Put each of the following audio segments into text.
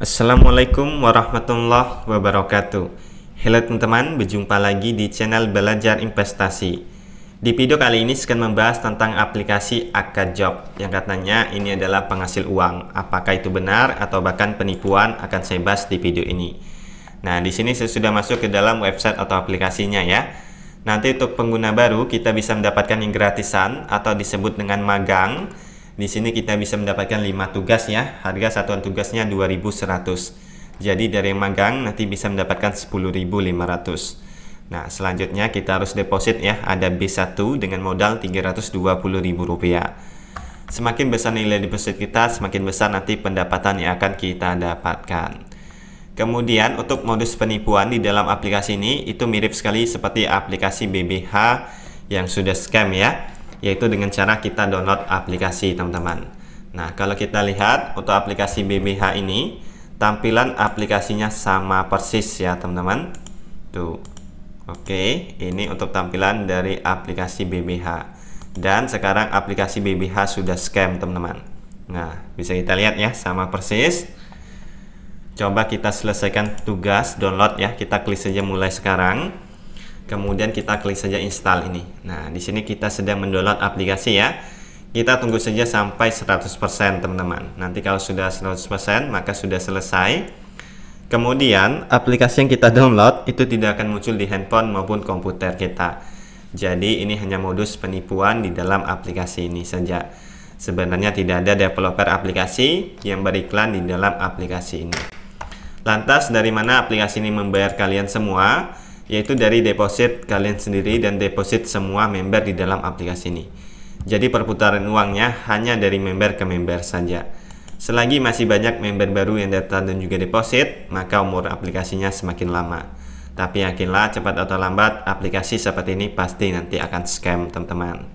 Assalamualaikum warahmatullahi wabarakatuh. Halo teman-teman, berjumpa lagi di channel Belajar Investasi. Di video kali ini saya akan membahas tentang aplikasi Akajob yang katanya ini adalah penghasil uang. Apakah itu benar atau bahkan penipuan akan saya bahas di video ini. Nah, di sini saya sudah masuk ke dalam website atau aplikasinya ya. Nanti untuk pengguna baru kita bisa mendapatkan yang gratisan atau disebut dengan magang. Di sini kita bisa mendapatkan 5 tugas ya. Harga satuan tugasnya 2.100. Jadi dari yang magang nanti bisa mendapatkan 10.500. Nah, selanjutnya kita harus deposit ya. Ada B1 dengan modal Rp320.000. Semakin besar nilai deposit kita, semakin besar nanti pendapatan yang akan kita dapatkan. Kemudian untuk modus penipuan di dalam aplikasi ini itu mirip sekali seperti aplikasi BBH yang sudah scam ya, yaitu dengan cara kita download aplikasi teman-teman. Nah, kalau kita lihat untuk aplikasi BBH ini, tampilan aplikasinya sama persis ya teman-teman. Tuh. Oke, ini untuk tampilan dari aplikasi BBH. Dan sekarang aplikasi BBH sudah scam teman-teman. Nah, bisa kita lihat ya, sama persis. Coba kita selesaikan tugas download ya. Kita klik saja mulai sekarang. Kemudian kita klik saja install ini. Nah, di sini kita sedang mendownload aplikasi ya. Kita tunggu saja sampai 100% teman-teman. Nanti kalau sudah 100% maka sudah selesai. Kemudian aplikasi yang kita download itu tidak akan muncul di handphone maupun komputer kita. Jadi ini hanya modus penipuan di dalam aplikasi ini saja. Sebenarnya tidak ada developer aplikasi yang beriklan di dalam aplikasi ini. Lantas dari mana aplikasi ini membayar kalian semua? Yaitu dari deposit kalian sendiri dan deposit semua member di dalam aplikasi ini. Jadi perputaran uangnya hanya dari member ke member saja. Selagi masih banyak member baru yang datang dan juga deposit, maka umur aplikasinya semakin lama. Tapi yakinlah cepat atau lambat aplikasi seperti ini pasti nanti akan scam teman-teman.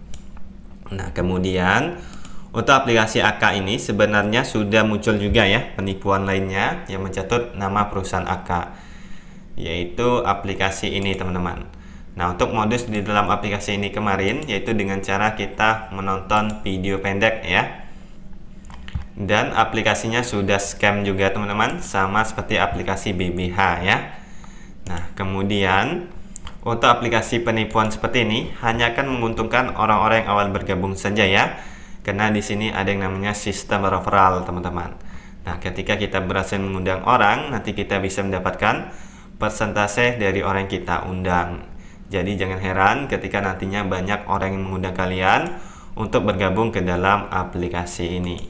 Nah, kemudian untuk aplikasi AK ini sebenarnya sudah muncul juga ya penipuan lainnya yang mencatut nama perusahaan AK, yaitu aplikasi ini teman-teman. Nah, untuk modus di dalam aplikasi ini kemarin yaitu dengan cara kita menonton video pendek ya. Dan aplikasinya sudah scam juga teman-teman, sama seperti aplikasi BBH ya. Nah, kemudian untuk aplikasi penipuan seperti ini hanya akan menguntungkan orang-orang yang awal bergabung saja ya. Karena di sini ada yang namanya sistem referral teman-teman. Nah, ketika kita berhasil mengundang orang, nanti kita bisa mendapatkan persentase dari orang yang kita undang. Jadi jangan heran ketika nantinya banyak orang yang mengundang kalian untuk bergabung ke dalam aplikasi ini.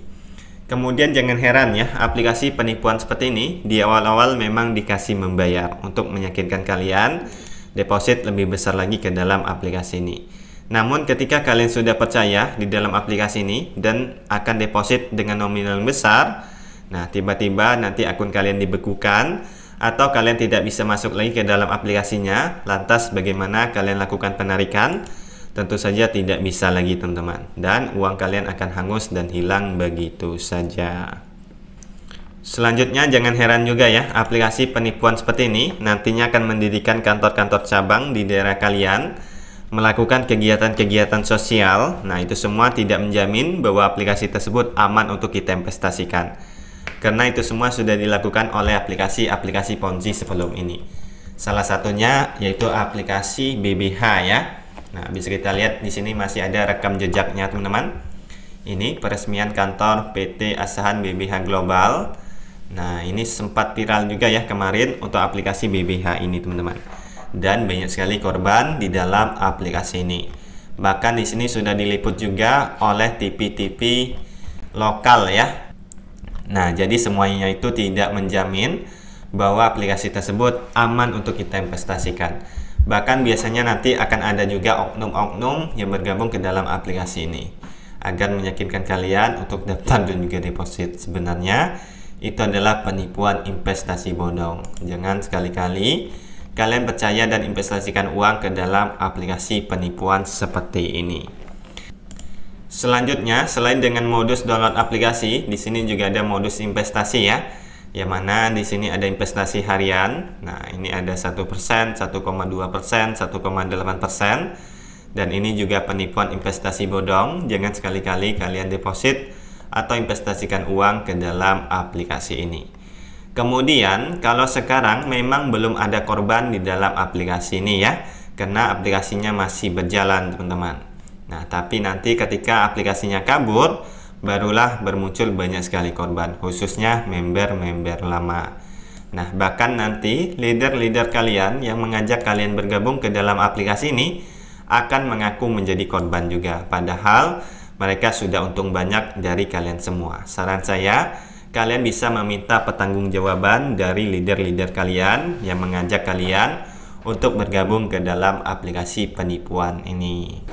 Kemudian jangan heran ya, aplikasi penipuan seperti ini di awal-awal memang dikasih membayar untuk meyakinkan kalian deposit lebih besar lagi ke dalam aplikasi ini. Namun ketika kalian sudah percaya di dalam aplikasi ini dan akan deposit dengan nominal besar, nah tiba-tiba nanti akun kalian dibekukan atau kalian tidak bisa masuk lagi ke dalam aplikasinya. Lantas bagaimana kalian lakukan penarikan? Tentu saja tidak bisa lagi teman-teman. Dan uang kalian akan hangus dan hilang begitu saja. Selanjutnya jangan heran juga ya, aplikasi penipuan seperti ini nantinya akan mendirikan kantor-kantor cabang di daerah kalian, melakukan kegiatan-kegiatan sosial. Nah, itu semua tidak menjamin bahwa aplikasi tersebut aman untuk kita investasikan. Karena itu semua sudah dilakukan oleh aplikasi-aplikasi Ponzi sebelum ini. Salah satunya yaitu aplikasi BBH ya. Nah, bisa kita lihat di sini masih ada rekam jejaknya teman-teman. Ini peresmian kantor PT Asahan BBH Global. Nah, ini sempat viral juga ya kemarin untuk aplikasi BBH ini teman-teman. Dan banyak sekali korban di dalam aplikasi ini. Bahkan di sini sudah diliput juga oleh TV-TV lokal ya. Nah, jadi semuanya itu tidak menjamin bahwa aplikasi tersebut aman untuk kita investasikan. Bahkan biasanya nanti akan ada juga oknum-oknum yang bergabung ke dalam aplikasi ini agar meyakinkan kalian untuk daftar dan juga deposit. Sebenarnya itu adalah penipuan investasi bodong. Jangan sekali-kali kalian percaya dan investasikan uang ke dalam aplikasi penipuan seperti ini. Selanjutnya, selain dengan modus download aplikasi, di sini juga ada modus investasi ya. Yang mana di sini ada investasi harian. Nah, ini ada 1%, 1,2%, 1,8%. Dan ini juga penipuan investasi bodong. Jangan sekali-kali kalian deposit atau investasikan uang ke dalam aplikasi ini. Kemudian kalau sekarang memang belum ada korban di dalam aplikasi ini ya, karena aplikasinya masih berjalan teman-teman. Nah, tapi nanti ketika aplikasinya kabur, barulah bermuncul banyak sekali korban, khususnya member-member lama. Nah, bahkan nanti leader-leader kalian yang mengajak kalian bergabung ke dalam aplikasi ini akan mengaku menjadi korban juga, padahal mereka sudah untung banyak dari kalian semua. Saran saya, kalian bisa meminta pertanggungjawaban dari leader-leader kalian yang mengajak kalian untuk bergabung ke dalam aplikasi penipuan ini.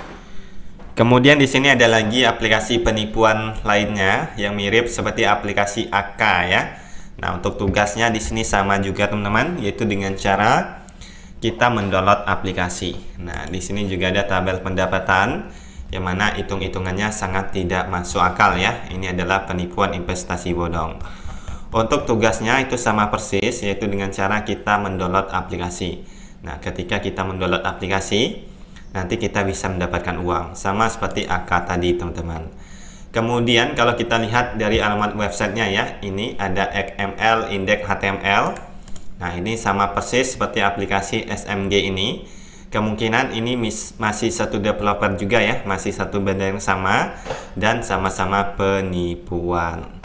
Kemudian di sini ada lagi aplikasi penipuan lainnya yang mirip seperti aplikasi AK ya. Nah, untuk tugasnya di sini sama juga teman-teman, yaitu dengan cara kita mendownload aplikasi. Nah, di sini juga ada tabel pendapatan yang mana hitung-hitungannya sangat tidak masuk akal ya. Ini adalah penipuan investasi bodong. Untuk tugasnya itu sama persis, yaitu dengan cara kita mendownload aplikasi. Nah, ketika kita mendownload aplikasi, nanti kita bisa mendapatkan uang, sama seperti AK tadi teman-teman. Kemudian kalau kita lihat dari alamat websitenya ya, ini ada XML, indeks HTML. Nah, ini sama persis seperti aplikasi SMG ini. Kemungkinan ini masih satu developer juga ya, masih satu benda yang sama dan sama-sama penipuan.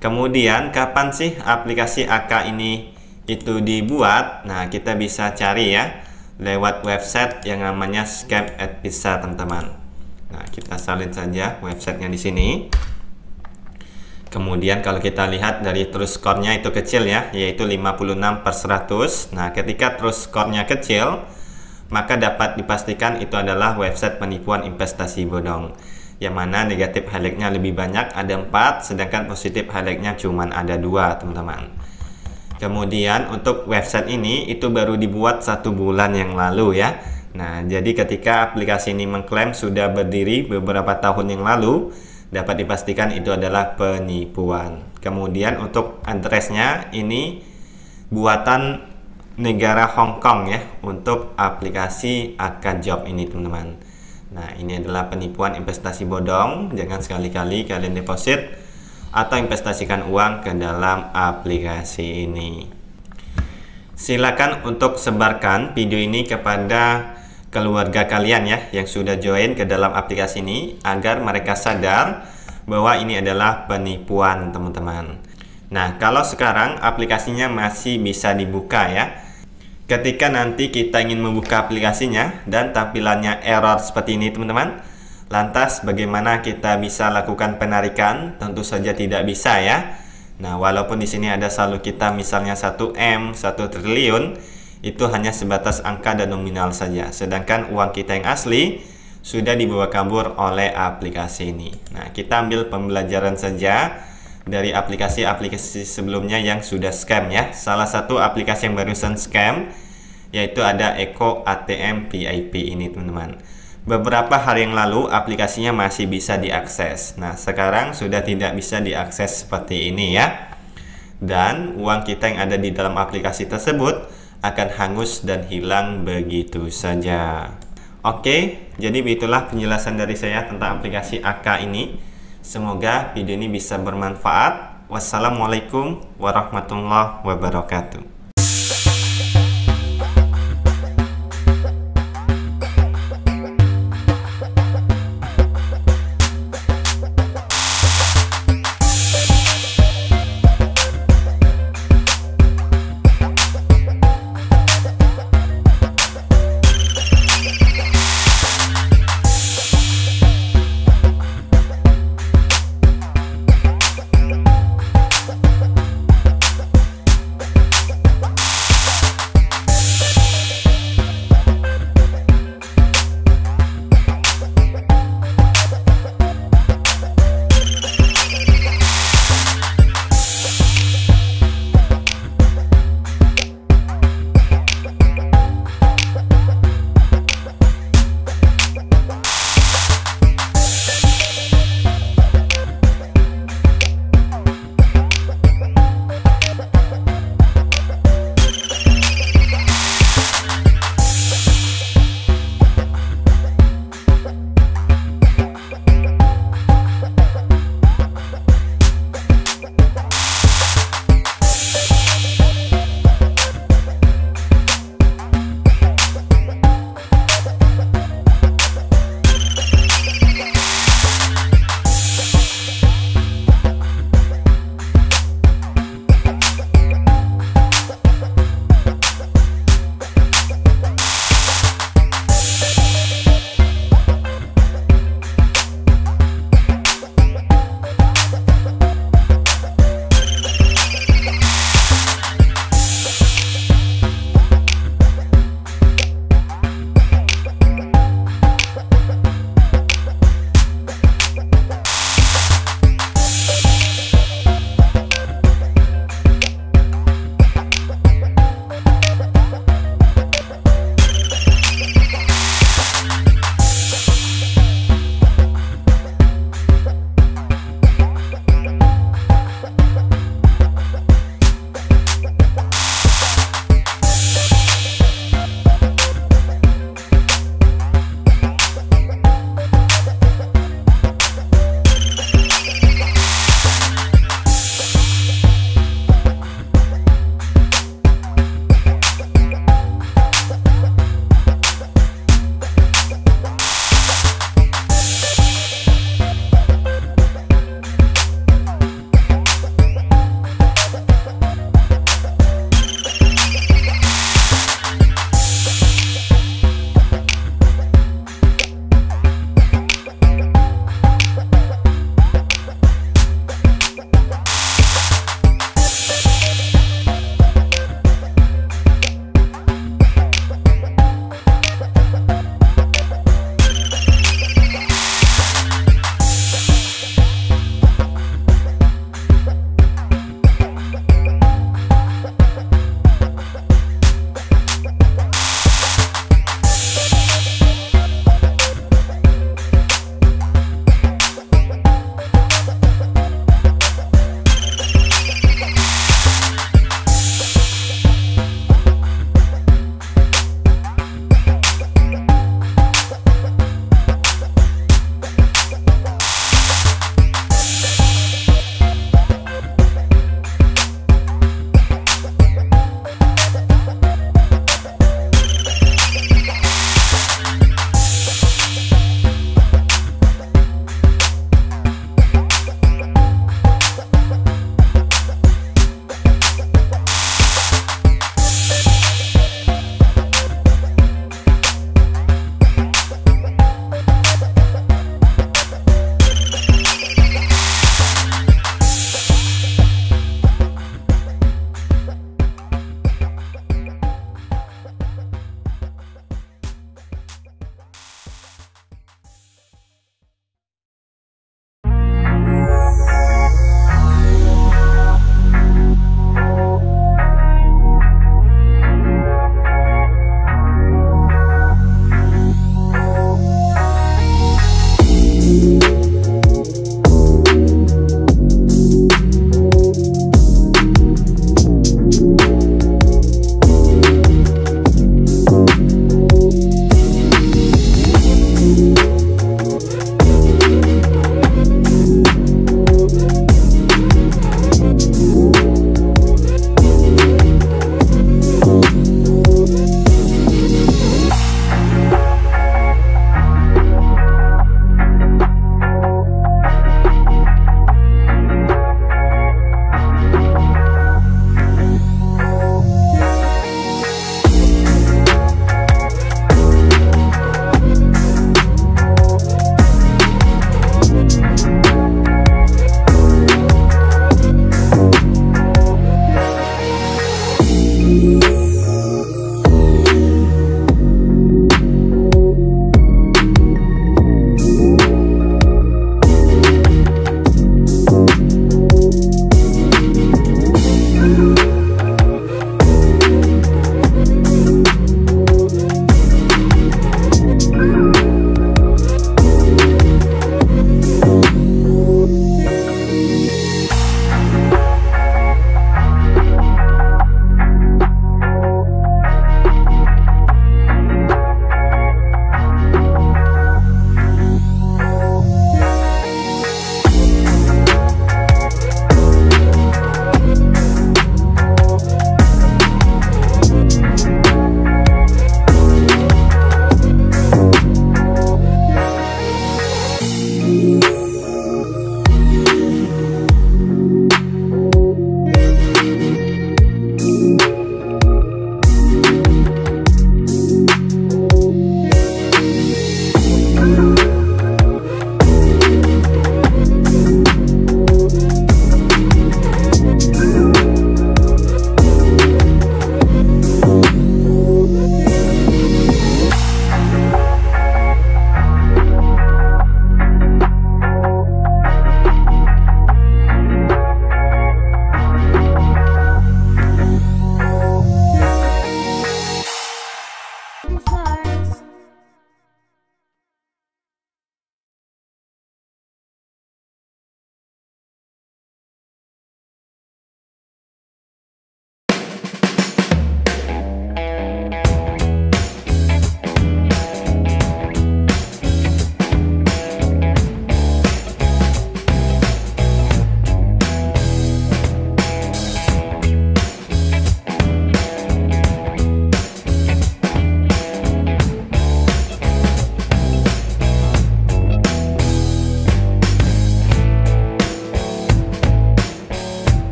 Kemudian kapan sih aplikasi AK ini itu dibuat? Nah, kita bisa cari ya lewat website yang namanya Scam@Visa teman-teman. Nah, kita salin saja websitenya di sini. Kemudian kalau kita lihat dari terus skornya itu kecil ya, yaitu 56/100. Nah, ketika terus skornya kecil, maka dapat dipastikan itu adalah website penipuan investasi bodong, yang mana negatif highlight-nya lebih banyak, ada 4, sedangkan positif highlight-nya cuma ada 2 teman-teman. Kemudian untuk website ini itu baru dibuat 1 bulan yang lalu ya. Nah, jadi ketika aplikasi ini mengklaim sudah berdiri beberapa tahun yang lalu, dapat dipastikan itu adalah penipuan. Kemudian untuk addressnya ini buatan negara Hong Kong ya, untuk aplikasi AK Job ini teman-teman. Nah, ini adalah penipuan investasi bodong. Jangan sekali-kali kalian deposit atau investasikan uang ke dalam aplikasi ini. Silakan untuk sebarkan video ini kepada keluarga kalian ya yang sudah join ke dalam aplikasi ini, agar mereka sadar bahwa ini adalah penipuan teman-teman. Nah, kalau sekarang aplikasinya masih bisa dibuka ya. Ketika nanti kita ingin membuka aplikasinya dan tampilannya error seperti ini teman-teman, lantas bagaimana kita bisa lakukan penarikan? Tentu saja tidak bisa ya. Nah, walaupun di sini ada saldo kita misalnya 1M, 1 triliun, itu hanya sebatas angka dan nominal saja. Sedangkan uang kita yang asli sudah dibawa kabur oleh aplikasi ini. Nah, kita ambil pembelajaran saja dari aplikasi-aplikasi sebelumnya yang sudah scam ya. Salah satu aplikasi yang barusan scam yaitu ada Eko ATM VIP ini teman-teman. Beberapa hari yang lalu aplikasinya masih bisa diakses. Nah, sekarang sudah tidak bisa diakses seperti ini ya. Dan uang kita yang ada di dalam aplikasi tersebut akan hangus dan hilang begitu saja. Oke, jadi begitulah penjelasan dari saya tentang aplikasi AK ini. Semoga video ini bisa bermanfaat. Wassalamualaikum warahmatullahi wabarakatuh.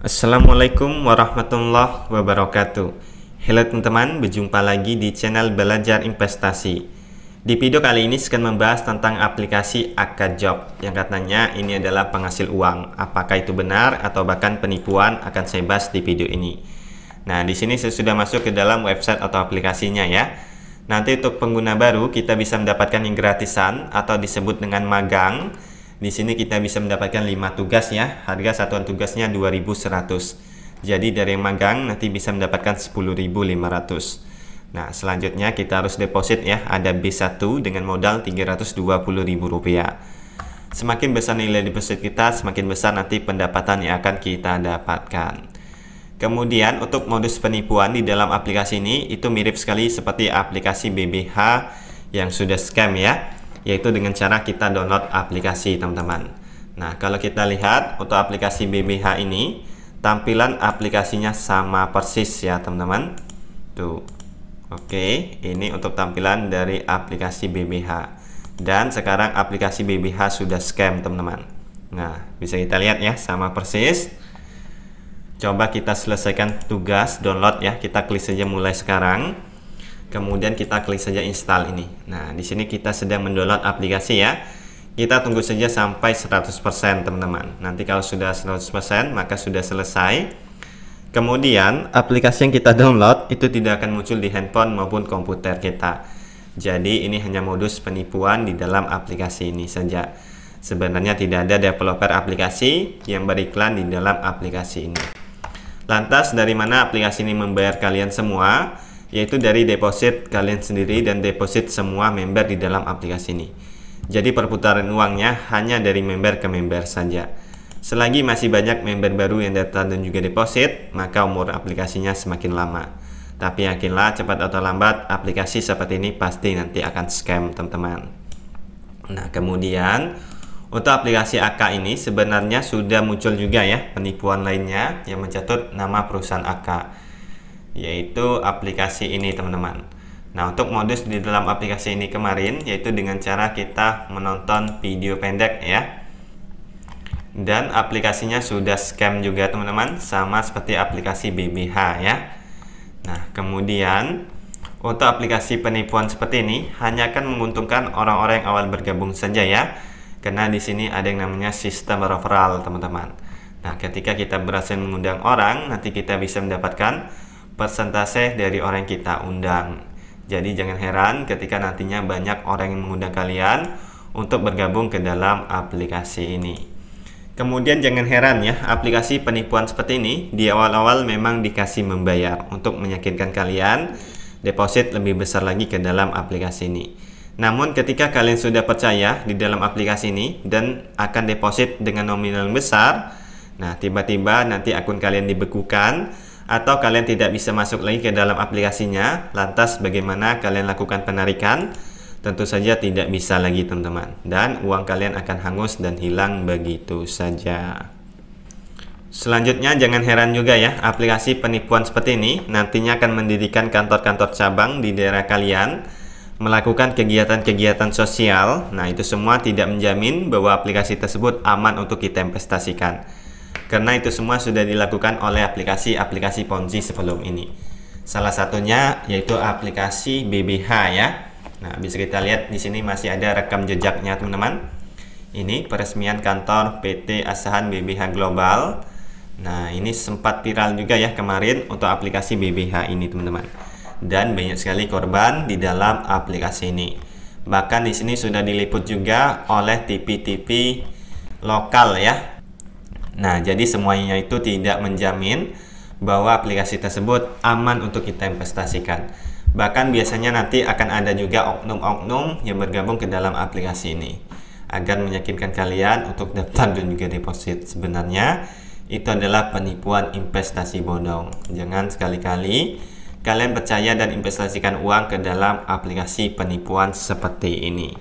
Assalamualaikum warahmatullahi wabarakatuh. Halo teman-teman, berjumpa lagi di channel Belajar Investasi. Di video kali ini akan membahas tentang aplikasi Akajob yang katanya ini adalah penghasil uang. Apakah itu benar atau bahkan penipuan akan saya bahas di video ini. Nah, di sini saya sudah masuk ke dalam website atau aplikasinya ya. Nanti untuk pengguna baru kita bisa mendapatkan yang gratisan atau disebut dengan magang Di sini kita bisa mendapatkan 5 tugas ya. Harga satuan tugasnya 2.100. Jadi dari yang magang nanti bisa mendapatkan 10.500. Nah, selanjutnya kita harus deposit ya. Ada B1 dengan modal Rp320.000. Semakin besar nilai deposit kita, semakin besar nanti pendapatan yang akan kita dapatkan. Kemudian untuk modus penipuan di dalam aplikasi ini itu mirip sekali seperti aplikasi BBH yang sudah scam ya, yaitu dengan cara kita download aplikasi, teman-teman. Nah, kalau kita lihat untuk aplikasi BBH ini, tampilan aplikasinya sama persis ya, teman-teman. Tuh. Oke, ini untuk tampilan dari aplikasi BBH. Dan sekarang aplikasi BBH sudah scam, teman-teman. Nah, bisa kita lihat ya, sama persis. Coba kita selesaikan tugas download ya. Kita klik saja mulai sekarang. Kemudian kita klik saja install ini. Nah, di sini kita sedang mendownload aplikasi ya. Kita tunggu saja sampai 100%, teman-teman. Nanti kalau sudah 100% maka sudah selesai. Kemudian aplikasi yang kita download itu tidak akan muncul di handphone maupun komputer kita. Jadi ini hanya modus penipuan di dalam aplikasi ini saja. Sebenarnya tidak ada developer aplikasi yang beriklan di dalam aplikasi ini. Lantas dari mana aplikasi ini membayar kalian semua? Yaitu dari deposit kalian sendiri dan deposit semua member di dalam aplikasi ini. Jadi perputaran uangnya hanya dari member ke member saja. Selagi masih banyak member baru yang datang dan juga deposit, maka umur aplikasinya semakin lama. Tapi yakinlah, cepat atau lambat aplikasi seperti ini pasti nanti akan scam, teman-teman. Nah, kemudian untuk aplikasi AK ini sebenarnya sudah muncul juga ya penipuan lainnya yang mencatut nama perusahaan AK, yaitu aplikasi ini, teman-teman. Nah, untuk modus di dalam aplikasi ini kemarin yaitu dengan cara kita menonton video pendek ya. Dan aplikasinya sudah scam juga, teman-teman, sama seperti aplikasi BBH ya. Nah, kemudian untuk aplikasi penipuan seperti ini hanya akan menguntungkan orang-orang yang awal bergabung saja ya. Karena di sini ada yang namanya sistem referral, teman-teman. Nah, ketika kita berhasil mengundang orang, nanti kita bisa mendapatkan persentase dari orang yang kita undang. Jadi jangan heran ketika nantinya banyak orang yang mengundang kalian untuk bergabung ke dalam aplikasi ini. Kemudian jangan heran ya, aplikasi penipuan seperti ini di awal-awal memang dikasih membayar untuk meyakinkan kalian deposit lebih besar lagi ke dalam aplikasi ini. Namun ketika kalian sudah percaya di dalam aplikasi ini dan akan deposit dengan nominal yang besar, nah tiba-tiba nanti akun kalian dibekukan atau kalian tidak bisa masuk lagi ke dalam aplikasinya. Lantas bagaimana kalian lakukan penarikan? Tentu saja tidak bisa lagi, teman-teman, dan uang kalian akan hangus dan hilang begitu saja. Selanjutnya jangan heran juga ya, aplikasi penipuan seperti ini nantinya akan mendirikan kantor-kantor cabang di daerah kalian, melakukan kegiatan-kegiatan sosial. Nah, itu semua tidak menjamin bahwa aplikasi tersebut aman untuk kita investasikan, karena itu semua sudah dilakukan oleh aplikasi-aplikasi Ponzi sebelum ini. Salah satunya yaitu aplikasi BBH ya. Nah, bisa kita lihat di sini masih ada rekam jejaknya, teman-teman. Ini peresmian kantor PT Asahan BBH Global. Nah, ini sempat viral juga ya kemarin untuk aplikasi BBH ini, teman-teman. Dan banyak sekali korban di dalam aplikasi ini. Bahkan di sini sudah diliput juga oleh TV-TV lokal ya. Nah, jadi semuanya itu tidak menjamin bahwa aplikasi tersebut aman untuk kita investasikan. Bahkan biasanya nanti akan ada juga oknum-oknum yang bergabung ke dalam aplikasi ini agar meyakinkan kalian untuk daftar dan juga deposit. Sebenarnya itu adalah penipuan investasi bodong. Jangan sekali-kali kalian percaya dan investasikan uang ke dalam aplikasi penipuan seperti ini.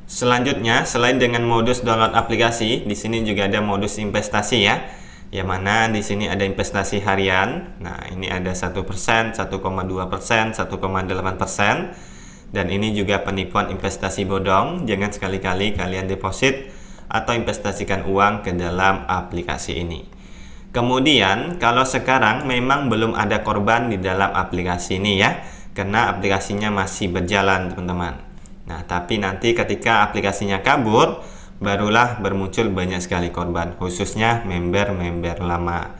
Selanjutnya, selain dengan modus download aplikasi, di sini juga ada modus investasi ya. Yang mana di sini ada investasi harian. Nah, ini ada 1%, 1,2%, 1,8%. Dan ini juga penipuan investasi bodong. Jangan sekali-kali kalian deposit atau investasikan uang ke dalam aplikasi ini. Kemudian, kalau sekarang memang belum ada korban di dalam aplikasi ini ya, karena aplikasinya masih berjalan, teman-teman. Nah, tapi nanti ketika aplikasinya kabur, barulah bermuncul banyak sekali korban, khususnya member-member lama.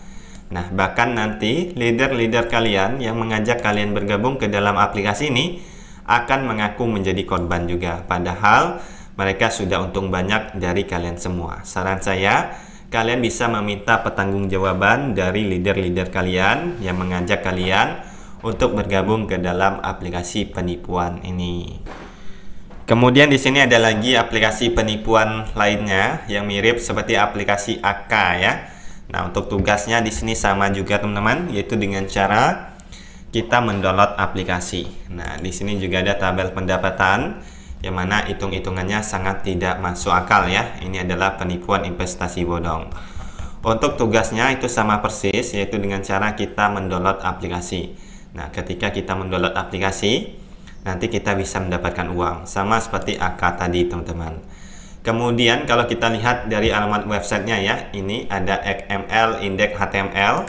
Nah, bahkan nanti leader-leader kalian yang mengajak kalian bergabung ke dalam aplikasi ini akan mengaku menjadi korban juga. Padahal mereka sudah untung banyak dari kalian semua. Saran saya, kalian bisa meminta pertanggungjawaban dari leader-leader kalian yang mengajak kalian untuk bergabung ke dalam aplikasi penipuan ini. Kemudian di sini ada lagi aplikasi penipuan lainnya yang mirip seperti aplikasi AK ya. Nah, untuk tugasnya di sini sama juga teman-teman, yaitu dengan cara kita mendownload aplikasi. Nah, di sini juga ada tabel pendapatan yang mana hitung-hitungannya sangat tidak masuk akal ya. Ini adalah penipuan investasi bodong. Untuk tugasnya itu sama persis, yaitu dengan cara kita mendownload aplikasi. Nah, ketika kita mendownload aplikasi, nanti kita bisa mendapatkan uang, sama seperti AK tadi teman-teman. Kemudian kalau kita lihat dari alamat websitenya ya, ini ada XML, indeks HTML.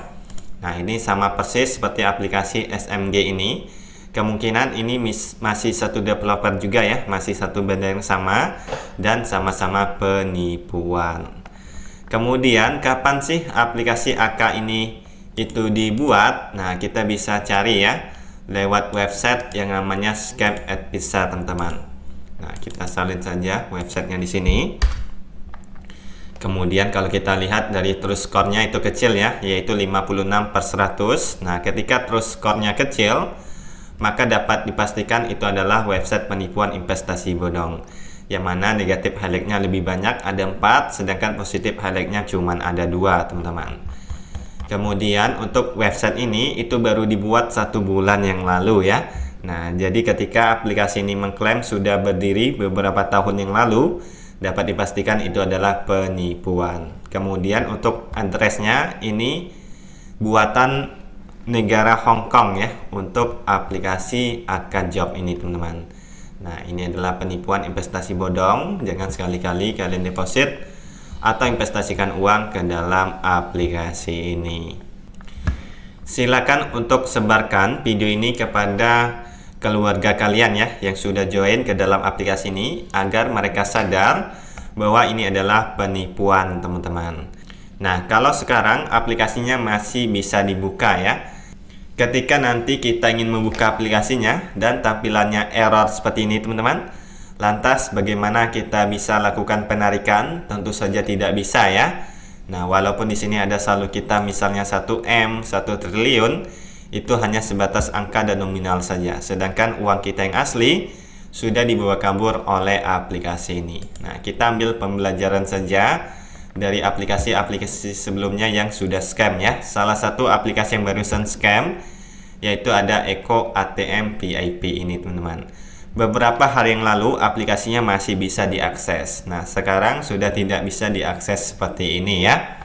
Nah, ini sama persis seperti aplikasi SMG ini. Kemungkinan ini masih satu developer juga ya, masih satu benda yang sama, dan sama-sama penipuan. Kemudian kapan sih aplikasi AK ini itu dibuat? Nah, kita bisa cari ya lewat website yang namanya Scam@Visa teman-teman. Nah, kita salin saja websitenya di sini. Kemudian kalau kita lihat dari terus skornya itu kecil ya, yaitu 56/100. Nah, ketika terus skornya kecil, maka dapat dipastikan itu adalah website penipuan investasi bodong. Yang mana negatif highlight-nya lebih banyak, ada 4, sedangkan positif highlight-nya cuma ada 2 teman-teman. Kemudian untuk website ini itu baru dibuat 1 bulan yang lalu ya. Nah, jadi ketika aplikasi ini mengklaim sudah berdiri beberapa tahun yang lalu, dapat dipastikan itu adalah penipuan. Kemudian untuk addressnya ini buatan negara Hong Kong ya, untuk aplikasi AK Job ini teman-teman. Nah, ini adalah penipuan investasi bodong. Jangan sekali-kali kalian deposit atau investasikan uang ke dalam aplikasi ini. Silakan untuk sebarkan video ini kepada keluarga kalian ya yang sudah join ke dalam aplikasi ini, agar mereka sadar bahwa ini adalah penipuan teman-teman. Nah, kalau sekarang aplikasinya masih bisa dibuka ya. Ketika nanti kita ingin membuka aplikasinya dan tampilannya error seperti ini teman-teman, lantas bagaimana kita bisa lakukan penarikan? Tentu saja tidak bisa ya. Nah, walaupun di sini ada saldo kita misalnya 1M, 1 triliun, itu hanya sebatas angka dan nominal saja. Sedangkan uang kita yang asli sudah dibawa kabur oleh aplikasi ini. Nah, kita ambil pembelajaran saja dari aplikasi-aplikasi sebelumnya yang sudah scam ya. Salah satu aplikasi yang barusan scam yaitu ada Eko ATM VIP ini teman-teman. Beberapa hari yang lalu aplikasinya masih bisa diakses. Nah, sekarang sudah tidak bisa diakses seperti ini ya.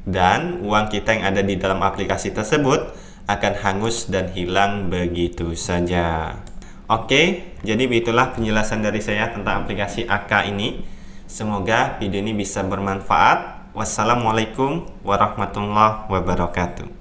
Dan uang kita yang ada di dalam aplikasi tersebut akan hangus dan hilang begitu saja. Oke, jadi itulah penjelasan dari saya tentang aplikasi AK ini. Semoga video ini bisa bermanfaat. Wassalamualaikum warahmatullahi wabarakatuh.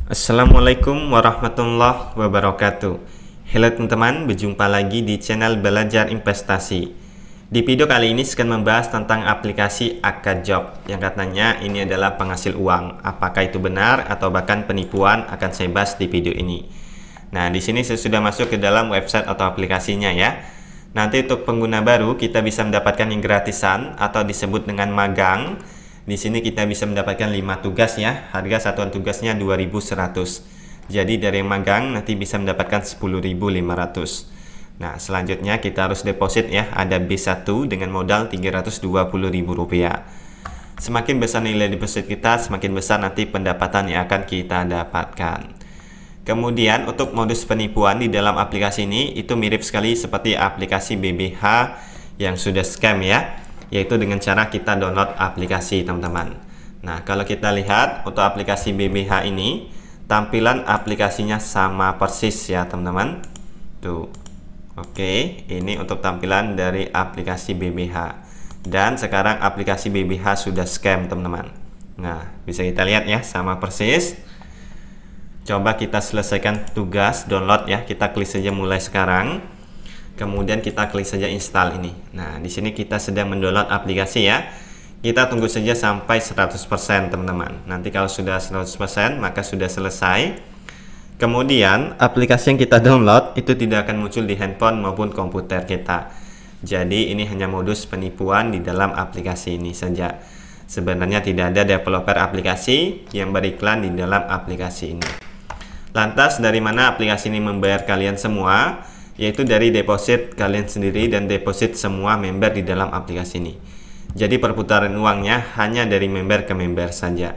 Assalamualaikum warahmatullahi wabarakatuh. Halo teman-teman, berjumpa lagi di channel Belajar Investasi. Di video kali ini saya akan membahas tentang aplikasi Akajob yang katanya ini adalah penghasil uang. Apakah itu benar atau bahkan penipuan, akan saya bahas di video ini. Nah, di sini saya sudah masuk ke dalam website atau aplikasinya ya. Nanti untuk pengguna baru kita bisa mendapatkan yang gratisan atau disebut dengan magang. Di sini kita bisa mendapatkan 5 tugas ya. Harga satuan tugasnya 2.100. Jadi dari magang nanti bisa mendapatkan 10.500. Nah, selanjutnya kita harus deposit ya. Ada B1 dengan modal Rp320.000. Semakin besar nilai deposit kita, semakin besar nanti pendapatan yang akan kita dapatkan. Kemudian untuk modus penipuan di dalam aplikasi ini itu mirip sekali seperti aplikasi BBH yang sudah scam ya. Yaitu dengan cara kita download aplikasi teman-teman. Nah, kalau kita lihat untuk aplikasi BBH ini, tampilan aplikasinya sama persis ya teman-teman. Tuh. Oke, ini untuk tampilan dari aplikasi BBH. Dan sekarang aplikasi BBH sudah scam teman-teman. Nah, bisa kita lihat ya, sama persis. Coba kita selesaikan tugas download ya. Kita klik saja mulai sekarang. Kemudian kita klik saja install ini. Nah, di sini kita sedang mendownload aplikasi ya. Kita tunggu saja sampai 100% teman-teman. Nanti kalau sudah 100% maka sudah selesai. Kemudian aplikasi yang kita download itu tidak akan muncul di handphone maupun komputer kita. Jadi ini hanya modus penipuan di dalam aplikasi ini saja. Sebenarnya tidak ada developer aplikasi yang beriklan di dalam aplikasi ini. Lantas dari mana aplikasi ini membayar kalian semua? Yaitu dari deposit kalian sendiri dan deposit semua member di dalam aplikasi ini. Jadi perputaran uangnya hanya dari member ke member saja.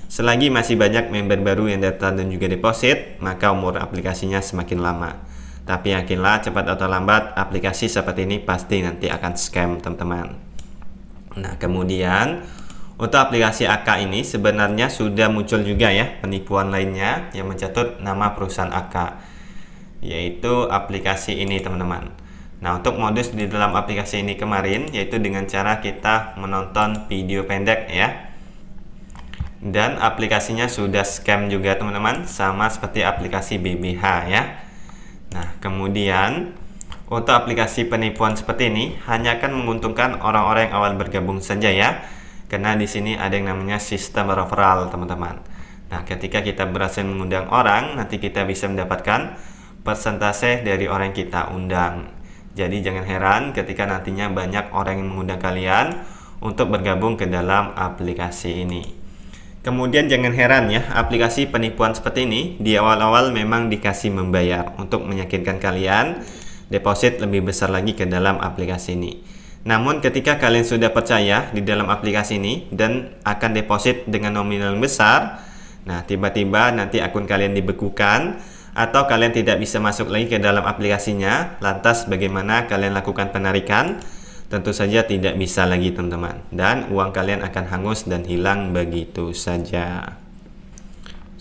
Selagi masih banyak member baru yang datang dan juga deposit, maka umur aplikasinya semakin lama. Tapi yakinlah cepat atau lambat aplikasi seperti ini pasti nanti akan scam teman-teman. Nah, kemudian untuk aplikasi AK ini sebenarnya sudah muncul juga ya penipuan lainnya yang mencatut nama perusahaan AK. Yaitu aplikasi ini teman-teman. Nah, untuk modus di dalam aplikasi ini kemarin yaitu dengan cara kita menonton video pendek ya. Dan aplikasinya sudah scam juga teman-teman, sama seperti aplikasi BBH ya. Nah, kemudian untuk aplikasi penipuan seperti ini hanya akan menguntungkan orang-orang yang awal bergabung saja ya. Karena di sini ada yang namanya sistem referral teman-teman. Nah, ketika kita berhasil mengundang orang, nanti kita bisa mendapatkan persentase dari orang yang kita undang. Jadi jangan heran ketika nantinya banyak orang yang mengundang kalian untuk bergabung ke dalam aplikasi ini. Kemudian jangan heran ya, aplikasi penipuan seperti ini di awal-awal memang dikasih membayar untuk meyakinkan kalian deposit lebih besar lagi ke dalam aplikasi ini. Namun ketika kalian sudah percaya di dalam aplikasi ini dan akan deposit dengan nominal yang besar, nah tiba-tiba nanti akun kalian dibekukan atau kalian tidak bisa masuk lagi ke dalam aplikasinya. Lantas bagaimana kalian lakukan penarikan? Tentu saja tidak bisa lagi teman-teman. Dan uang kalian akan hangus dan hilang begitu saja.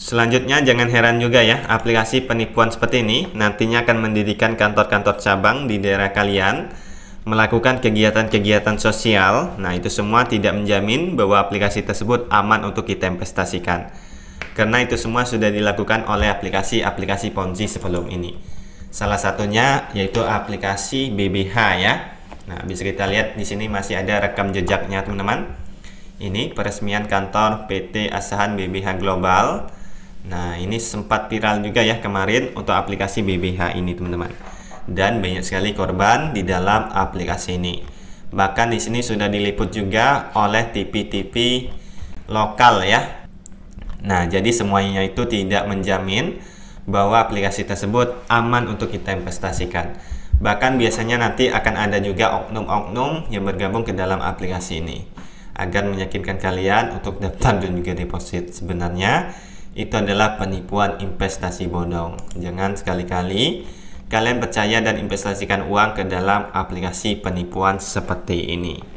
Selanjutnya jangan heran juga ya, aplikasi penipuan seperti ini nantinya akan mendirikan kantor-kantor cabang di daerah kalian, melakukan kegiatan-kegiatan sosial. Nah, itu semua tidak menjamin bahwa aplikasi tersebut aman untuk kita investasikan. Karena itu semua sudah dilakukan oleh aplikasi-aplikasi Ponzi sebelum ini. Salah satunya yaitu aplikasi BBH ya. Nah, bisa kita lihat di sini masih ada rekam jejaknya teman-teman. Ini peresmian kantor PT Asahan BBH Global. Nah, ini sempat viral juga ya kemarin untuk aplikasi BBH ini teman-teman. Dan banyak sekali korban di dalam aplikasi ini. Bahkan di sini sudah diliput juga oleh TV-TV lokal ya. Nah, jadi semuanya itu tidak menjamin bahwa aplikasi tersebut aman untuk kita investasikan. Bahkan biasanya nanti akan ada juga oknum-oknum yang bergabung ke dalam aplikasi ini agar meyakinkan kalian untuk daftar dan juga deposit. Sebenarnya itu adalah penipuan investasi bodong. Jangan sekali-kali kalian percaya dan investasikan uang ke dalam aplikasi penipuan seperti ini.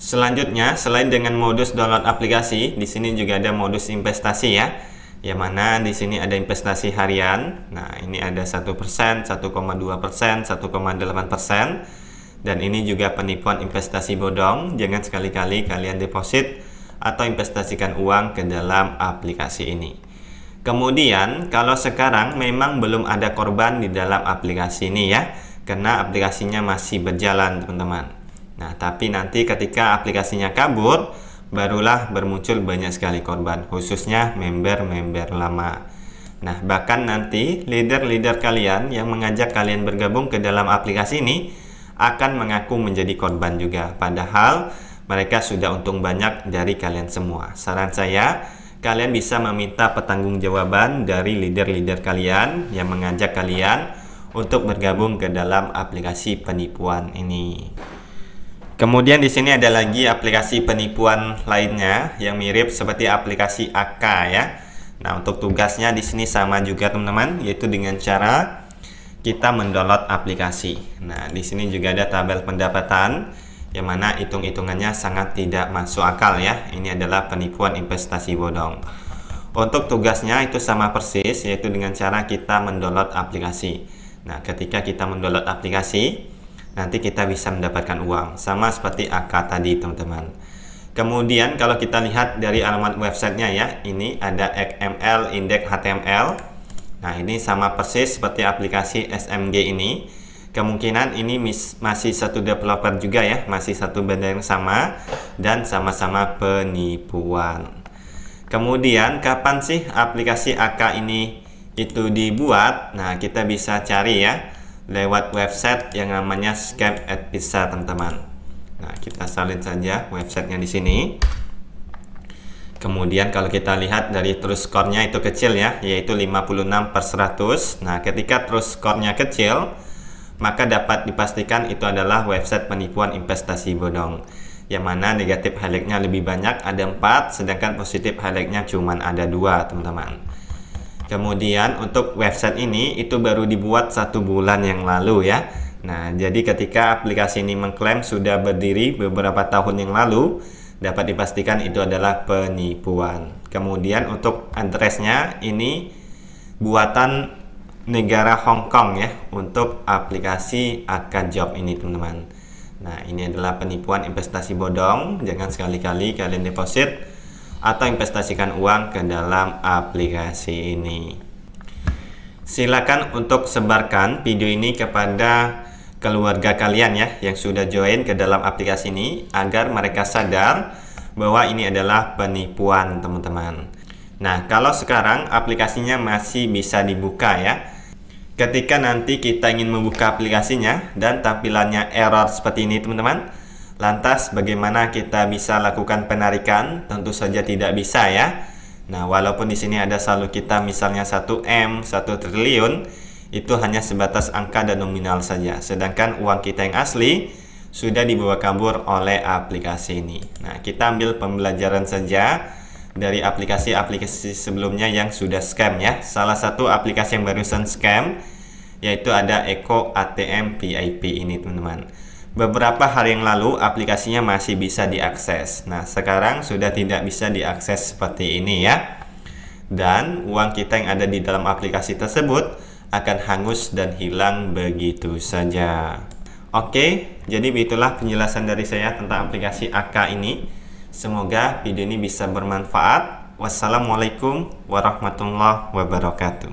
Selanjutnya, selain dengan modus download aplikasi, di sini juga ada modus investasi ya. Yang mana di sini ada investasi harian. Nah, ini ada 1%, 1,2%, 1,8%. Dan ini juga penipuan investasi bodong. Jangan sekali-kali kalian deposit atau investasikan uang ke dalam aplikasi ini. Kemudian kalau sekarang memang belum ada korban di dalam aplikasi ini ya, karena aplikasinya masih berjalan teman-teman. Nah, tapi nanti ketika aplikasinya kabur, barulah bermuncul banyak sekali korban, khususnya member-member lama. Nah, bahkan nanti leader-leader kalian yang mengajak kalian bergabung ke dalam aplikasi ini akan mengaku menjadi korban juga, padahal mereka sudah untung banyak dari kalian semua. Saran saya, kalian bisa meminta pertanggungjawaban dari leader-leader kalian yang mengajak kalian untuk bergabung ke dalam aplikasi penipuan ini. Kemudian di sini ada lagi aplikasi penipuan lainnya yang mirip seperti aplikasi AK ya. Nah, untuk tugasnya di sini sama juga teman-teman, yaitu dengan cara kita mendownload aplikasi. Nah, di sini juga ada tabel pendapatan yang mana hitung-hitungannya sangat tidak masuk akal ya. Ini adalah penipuan investasi bodong. Untuk tugasnya itu sama persis, yaitu dengan cara kita mendownload aplikasi. Nah, ketika kita mendownload aplikasi, nanti kita bisa mendapatkan uang, sama seperti AK tadi teman-teman. Kemudian kalau kita lihat dari alamat websitenya ya, ini ada XML, indeks HTML. Nah, ini sama persis seperti aplikasi SMG ini. Kemungkinan ini masih satu developer juga ya, masih satu benda yang sama dan sama-sama penipuan. Kemudian kapan sih aplikasi AK ini itu dibuat? Nah, kita bisa cari ya lewat website yang namanya Scam@Visa teman-teman. Nah, kita salin saja websitenya di sini. Kemudian kalau kita lihat dari terus skornya itu kecil ya, yaitu 56/100. Nah, ketika terus skornya kecil, maka dapat dipastikan itu adalah website penipuan investasi bodong, yang mana negatif highlight-nya lebih banyak, ada 4, sedangkan positif highlight-nya cuma ada 2 teman-teman. Kemudian untuk website ini itu baru dibuat 1 bulan yang lalu ya. Nah, jadi ketika aplikasi ini mengklaim sudah berdiri beberapa tahun yang lalu, dapat dipastikan itu adalah penipuan. Kemudian untuk address-nya ini buatan negara Hong Kong ya, untuk aplikasi AK Job ini teman-teman. Nah, ini adalah penipuan investasi bodong. Jangan sekali-kali kalian deposit atau investasikan uang ke dalam aplikasi ini. Silakan untuk sebarkan video ini kepada keluarga kalian ya yang sudah join ke dalam aplikasi ini, agar mereka sadar bahwa ini adalah penipuan teman-teman. Nah, kalau sekarang aplikasinya masih bisa dibuka ya. Ketika nanti kita ingin membuka aplikasinya dan tampilannya error seperti ini teman-teman, lantas bagaimana kita bisa lakukan penarikan? Tentu saja tidak bisa ya. Nah, walaupun di sini ada saldo kita misalnya 1M, 1 triliun, itu hanya sebatas angka dan nominal saja. Sedangkan uang kita yang asli sudah dibawa kabur oleh aplikasi ini. Nah, kita ambil pembelajaran saja dari aplikasi-aplikasi sebelumnya yang sudah scam ya. Salah satu aplikasi yang barusan scam yaitu ada Eko ATM VIP ini teman-teman. Beberapa hari yang lalu aplikasinya masih bisa diakses. Nah, sekarang sudah tidak bisa diakses seperti ini ya. Dan uang kita yang ada di dalam aplikasi tersebut akan hangus dan hilang begitu saja. Oke, jadi begitulah penjelasan dari saya tentang aplikasi AK ini. Semoga video ini bisa bermanfaat. Wassalamualaikum warahmatullahi wabarakatuh.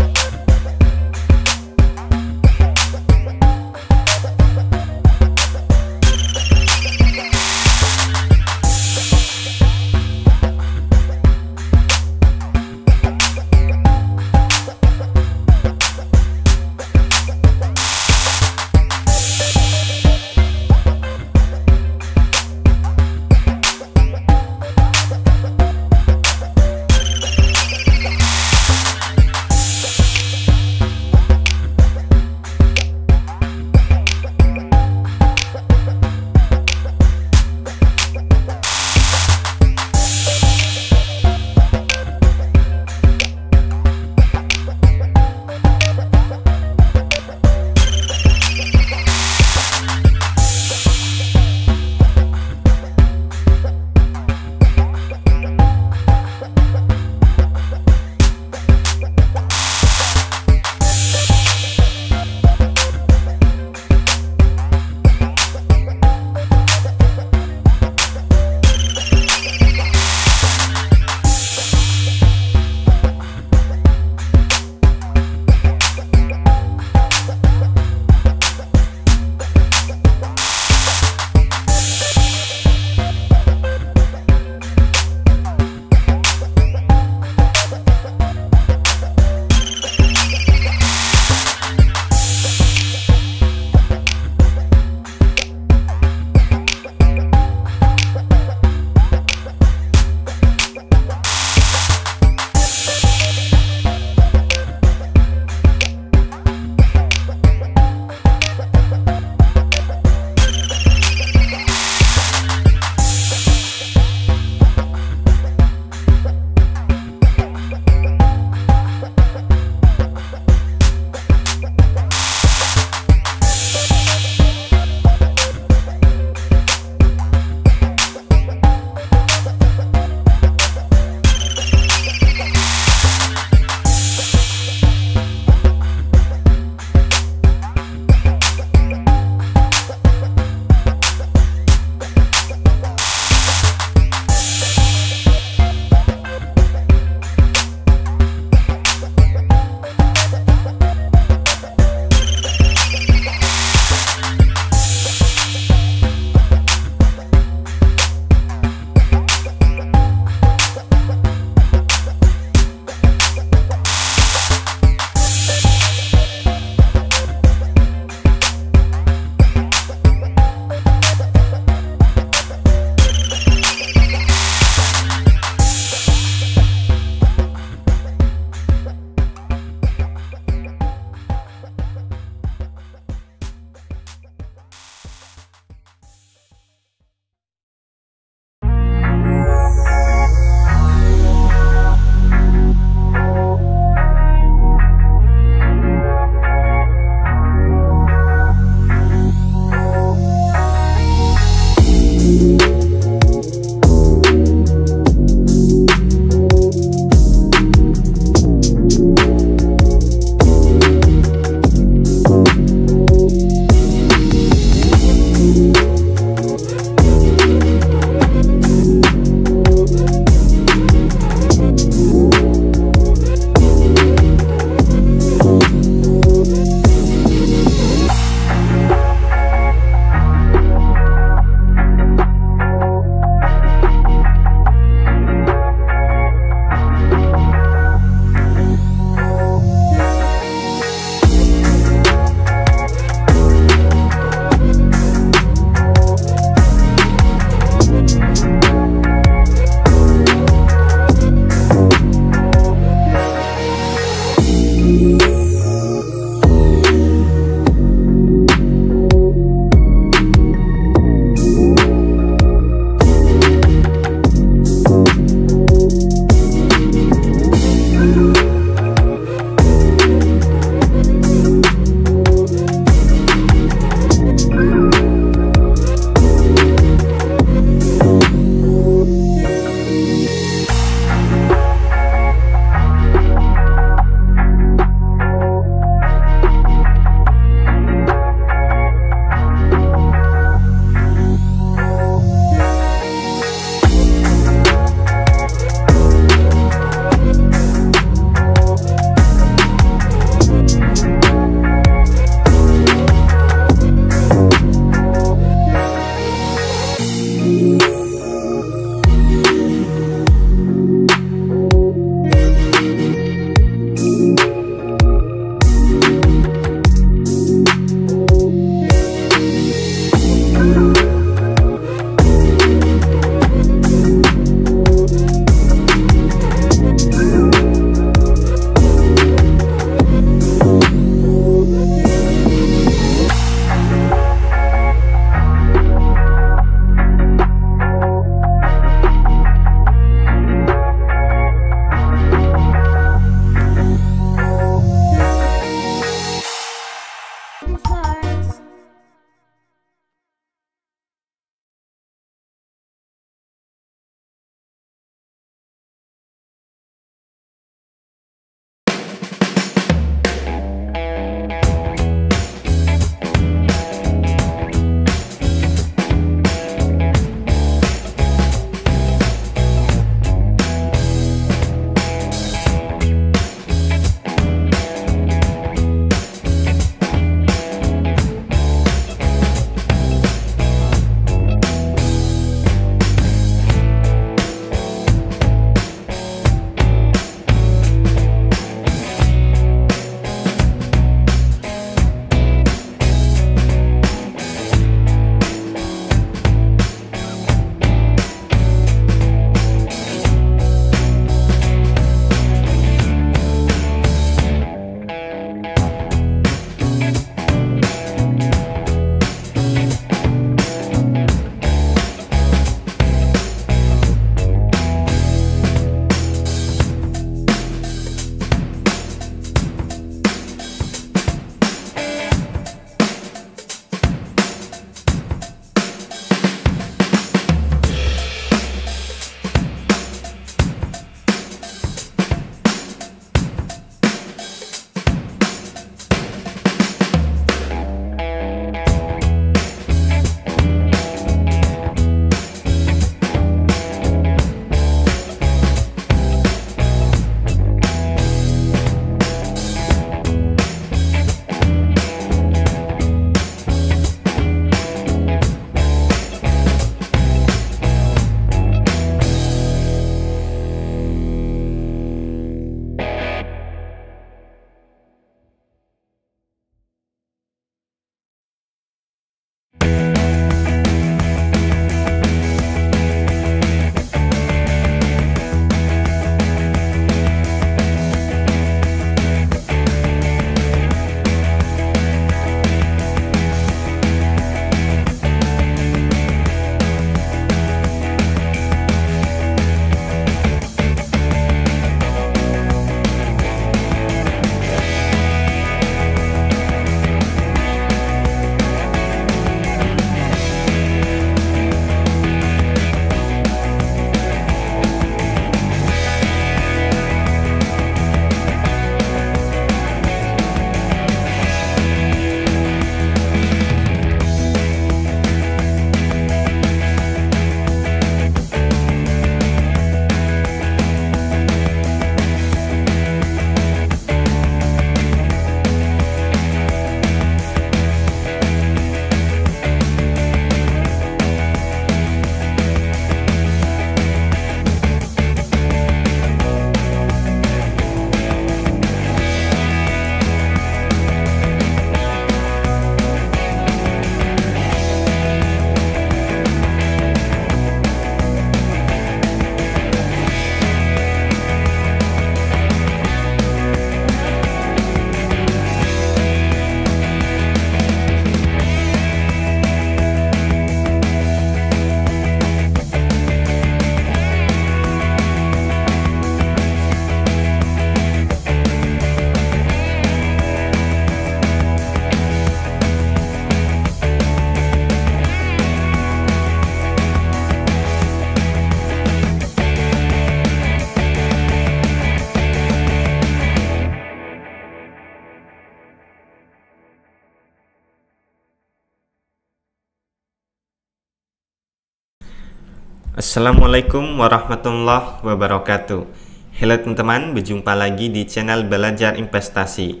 Assalamualaikum warahmatullahi wabarakatuh. Halo teman-teman, berjumpa lagi di channel Belajar Investasi.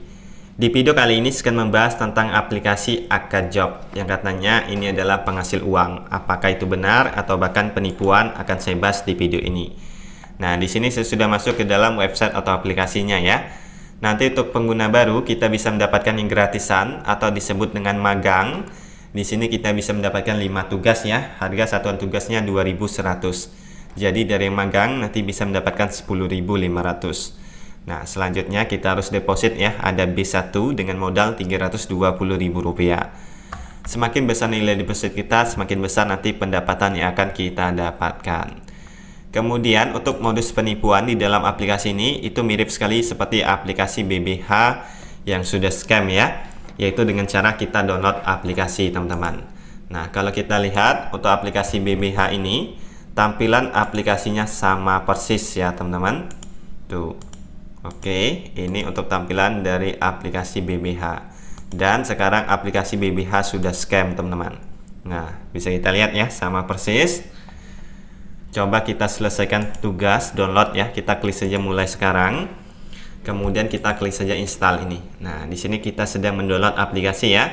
Di video kali ini akan membahas tentang aplikasi AkaJob yang katanya ini adalah penghasil uang. Apakah itu benar atau bahkan penipuan akan saya bahas di video ini. Nah, di sini saya sudah masuk ke dalam website atau aplikasinya ya. Nanti untuk pengguna baru kita bisa mendapatkan yang gratisan atau disebut dengan magang. Di sini kita bisa mendapatkan 5 tugas ya. Harga satuan tugasnya 2.100. Jadi dari magang nanti bisa mendapatkan 10.500. Nah, selanjutnya kita harus deposit ya. Ada B1 dengan modal Rp320.000. Semakin besar nilai deposit kita, semakin besar nanti pendapatan yang akan kita dapatkan. Kemudian untuk modus penipuan di dalam aplikasi ini itu mirip sekali seperti aplikasi BBH yang sudah scam ya. Yaitu dengan cara kita download aplikasi teman-teman. Nah, kalau kita lihat untuk aplikasi BBH ini, tampilan aplikasinya sama persis ya teman-teman. Tuh. Oke, ini untuk tampilan dari aplikasi BBH. Dan sekarang aplikasi BBH sudah scam teman-teman. Nah, bisa kita lihat ya, sama persis. Coba kita selesaikan tugas download ya. Kita klik saja mulai sekarang. Kemudian kita klik saja install ini. Nah, di sini kita sedang mendownload aplikasi ya.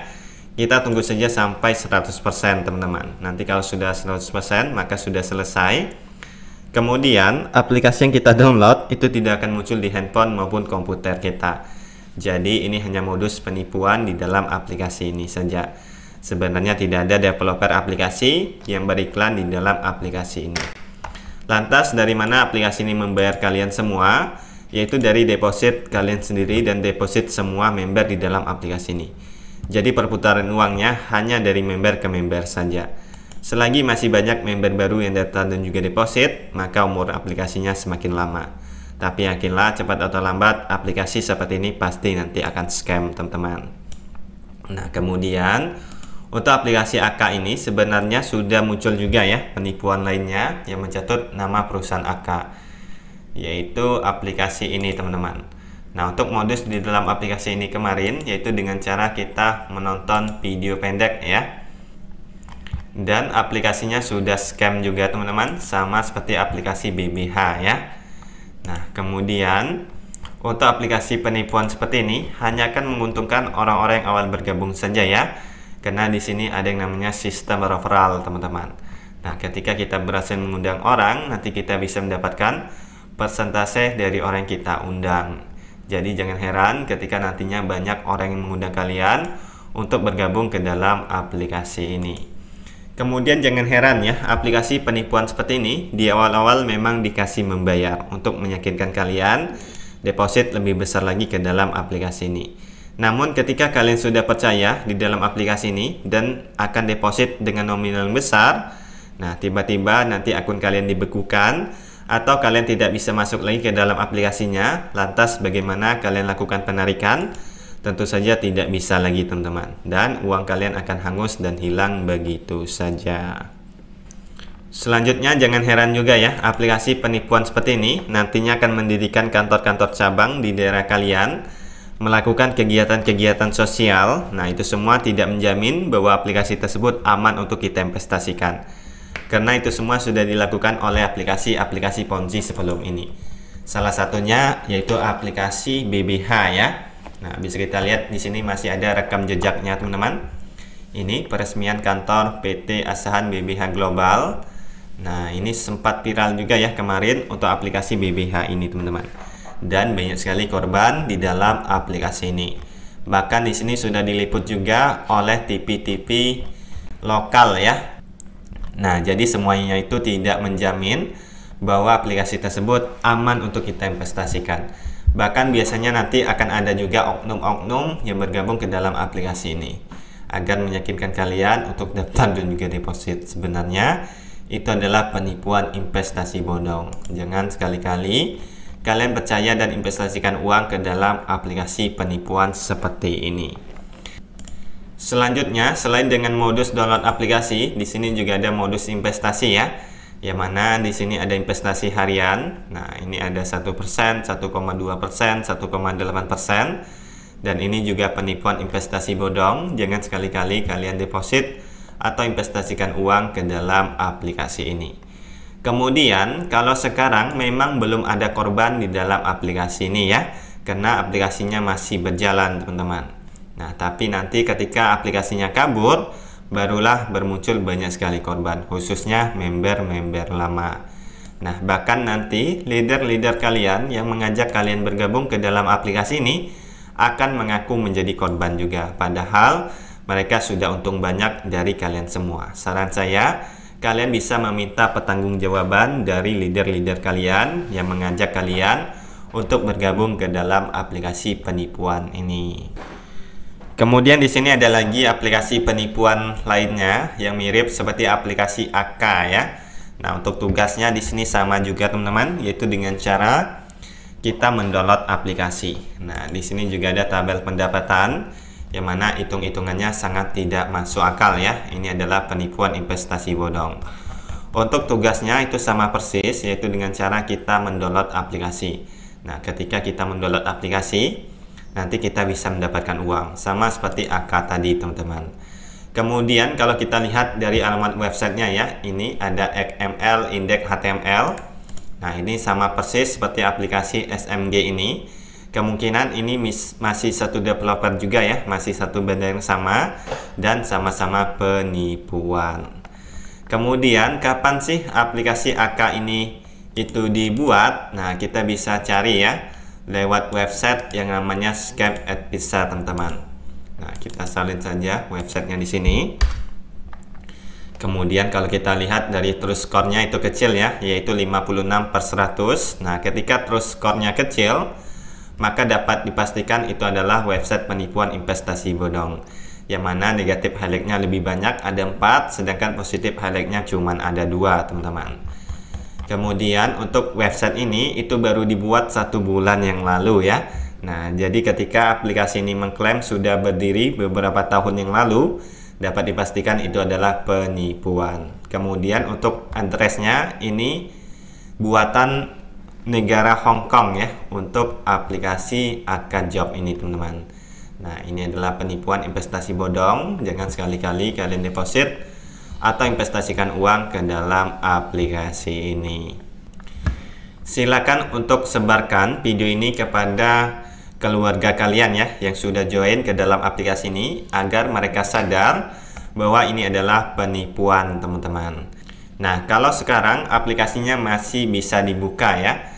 Kita tunggu saja sampai 100% teman-teman. Nanti kalau sudah 100% maka sudah selesai. Kemudian aplikasi yang kita download itu tidak akan muncul di handphone maupun komputer kita. Jadi ini hanya modus penipuan di dalam aplikasi ini saja. Sebenarnya tidak ada developer aplikasi yang beriklan di dalam aplikasi ini. Lantas dari mana aplikasi ini membayar kalian semua? Yaitu dari deposit kalian sendiri dan deposit semua member di dalam aplikasi ini. Jadi perputaran uangnya hanya dari member ke member saja. Selagi masih banyak member baru yang datang dan juga deposit, maka umur aplikasinya semakin lama. Tapi yakinlah cepat atau lambat aplikasi seperti ini pasti nanti akan scam teman-teman. Nah, kemudian untuk aplikasi AK ini sebenarnya sudah muncul juga ya penipuan lainnya yang mencatut nama perusahaan AK, yaitu aplikasi ini teman-teman. Nah, untuk modus di dalam aplikasi ini kemarin yaitu dengan cara kita menonton video pendek ya. Dan aplikasinya sudah scam juga teman-teman, sama seperti aplikasi BBH ya. Nah, kemudian untuk aplikasi penipuan seperti ini hanya akan menguntungkan orang-orang yang awal bergabung saja ya. Karena di sini ada yang namanya sistem referral teman-teman. Nah, ketika kita berhasil mengundang orang, nanti kita bisa mendapatkan persentase dari orang yang kita undang. Jadi jangan heran ketika nantinya banyak orang yang mengundang kalian untuk bergabung ke dalam aplikasi ini. Kemudian jangan heran ya, aplikasi penipuan seperti ini di awal-awal memang dikasih membayar untuk meyakinkan kalian deposit lebih besar lagi ke dalam aplikasi ini. Namun ketika kalian sudah percaya di dalam aplikasi ini dan akan deposit dengan nominal yang besar, nah tiba-tiba nanti akun kalian dibekukan atau kalian tidak bisa masuk lagi ke dalam aplikasinya. Lantas bagaimana kalian lakukan penarikan? Tentu saja tidak bisa lagi teman-teman. Dan uang kalian akan hangus dan hilang begitu saja. Selanjutnya jangan heran juga ya, aplikasi penipuan seperti ini nantinya akan mendirikan kantor-kantor cabang di daerah kalian, melakukan kegiatan-kegiatan sosial. Nah, itu semua tidak menjamin bahwa aplikasi tersebut aman untuk kita investasikan. Karena itu semua sudah dilakukan oleh aplikasi-aplikasi Ponzi sebelum ini. Salah satunya yaitu aplikasi BBH ya. Nah, bisa kita lihat di sini masih ada rekam jejaknya teman-teman. Ini peresmian kantor PT Asahan BBH Global. Nah, ini sempat viral juga ya kemarin untuk aplikasi BBH ini teman-teman. Dan banyak sekali korban di dalam aplikasi ini. Bahkan di sini sudah diliput juga oleh TV-TV lokal ya. Nah, jadi semuanya itu tidak menjamin bahwa aplikasi tersebut aman untuk kita investasikan. Bahkan biasanya nanti akan ada juga oknum-oknum yang bergabung ke dalam aplikasi ini agar meyakinkan kalian untuk daftar dan juga deposit. Sebenarnya itu adalah penipuan investasi bodong. Jangan sekali-kali kalian percaya dan investasikan uang ke dalam aplikasi penipuan seperti ini. Selanjutnya, selain dengan modus download aplikasi, di sini juga ada modus investasi ya. Yang mana di sini ada investasi harian. Nah, ini ada 1%, 1,2%, 1,8%. Dan ini juga penipuan investasi bodong. Jangan sekali-kali kalian deposit atau investasikan uang ke dalam aplikasi ini. Kemudian kalau sekarang memang belum ada korban di dalam aplikasi ini ya, karena aplikasinya masih berjalan teman-teman. Nah, tapi nanti ketika aplikasinya kabur, barulah bermuncul banyak sekali korban, khususnya member-member lama. Nah, bahkan nanti leader-leader kalian yang mengajak kalian bergabung ke dalam aplikasi ini akan mengaku menjadi korban juga, padahal mereka sudah untung banyak dari kalian semua. Saran saya, kalian bisa meminta pertanggungjawaban dari leader-leader kalian yang mengajak kalian untuk bergabung ke dalam aplikasi penipuan ini. Kemudian di sini ada lagi aplikasi penipuan lainnya yang mirip seperti aplikasi AK ya. Nah, untuk tugasnya di sini sama juga teman-teman, yaitu dengan cara kita mendownload aplikasi. Nah, di sini juga ada tabel pendapatan yang mana hitung-hitungannya sangat tidak masuk akal ya. Ini adalah penipuan investasi bodong. Untuk tugasnya itu sama persis, yaitu dengan cara kita mendownload aplikasi. Nah, ketika kita mendownload aplikasi, nanti kita bisa mendapatkan uang, sama seperti AK tadi teman-teman. Kemudian kalau kita lihat dari alamat websitenya ya, ini ada XML, indeks HTML. Nah, ini sama persis seperti aplikasi SMG ini. Kemungkinan ini masih satu developer juga ya, masih satu benda yang sama dan sama-sama penipuan. Kemudian kapan sih aplikasi AK ini itu dibuat? Nah, kita bisa cari ya lewat website yang namanya Scam@Visa teman-teman. Nah, kita salin saja websitenya di sini. Kemudian kalau kita lihat dari terus skornya itu kecil ya, yaitu 56/100. Nah, ketika terus skornya kecil, maka dapat dipastikan itu adalah website penipuan investasi bodong, yang mana negatif highlight-nya lebih banyak, ada 4, sedangkan positif highlight-nya cuma ada 2 teman-teman. Kemudian untuk website ini itu baru dibuat 1 bulan yang lalu ya. Nah, jadi ketika aplikasi ini mengklaim sudah berdiri beberapa tahun yang lalu, dapat dipastikan itu adalah penipuan. Kemudian untuk address-nya ini buatan negara Hong Kong ya, untuk aplikasi AK Job ini teman-teman. Nah, ini adalah penipuan investasi bodong. Jangan sekali-kali kalian deposit atau investasikan uang ke dalam aplikasi ini. Silakan untuk sebarkan video ini kepada keluarga kalian ya yang sudah join ke dalam aplikasi ini, agar mereka sadar bahwa ini adalah penipuan teman-teman. Nah, kalau sekarang aplikasinya masih bisa dibuka ya.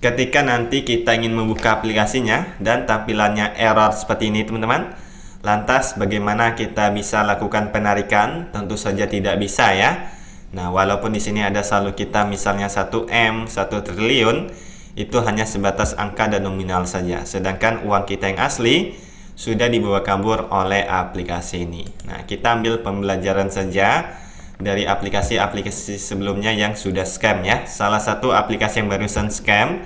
Ketika nanti kita ingin membuka aplikasinya dan tampilannya error seperti ini teman-teman, lantas bagaimana kita bisa lakukan penarikan? Tentu saja tidak bisa ya. Nah, walaupun di sini ada saldo kita misalnya 1M, 1 triliun, itu hanya sebatas angka dan nominal saja. Sedangkan uang kita yang asli sudah dibawa kabur oleh aplikasi ini. Nah, kita ambil pembelajaran saja dari aplikasi-aplikasi sebelumnya yang sudah scam ya. Salah satu aplikasi yang barusan scam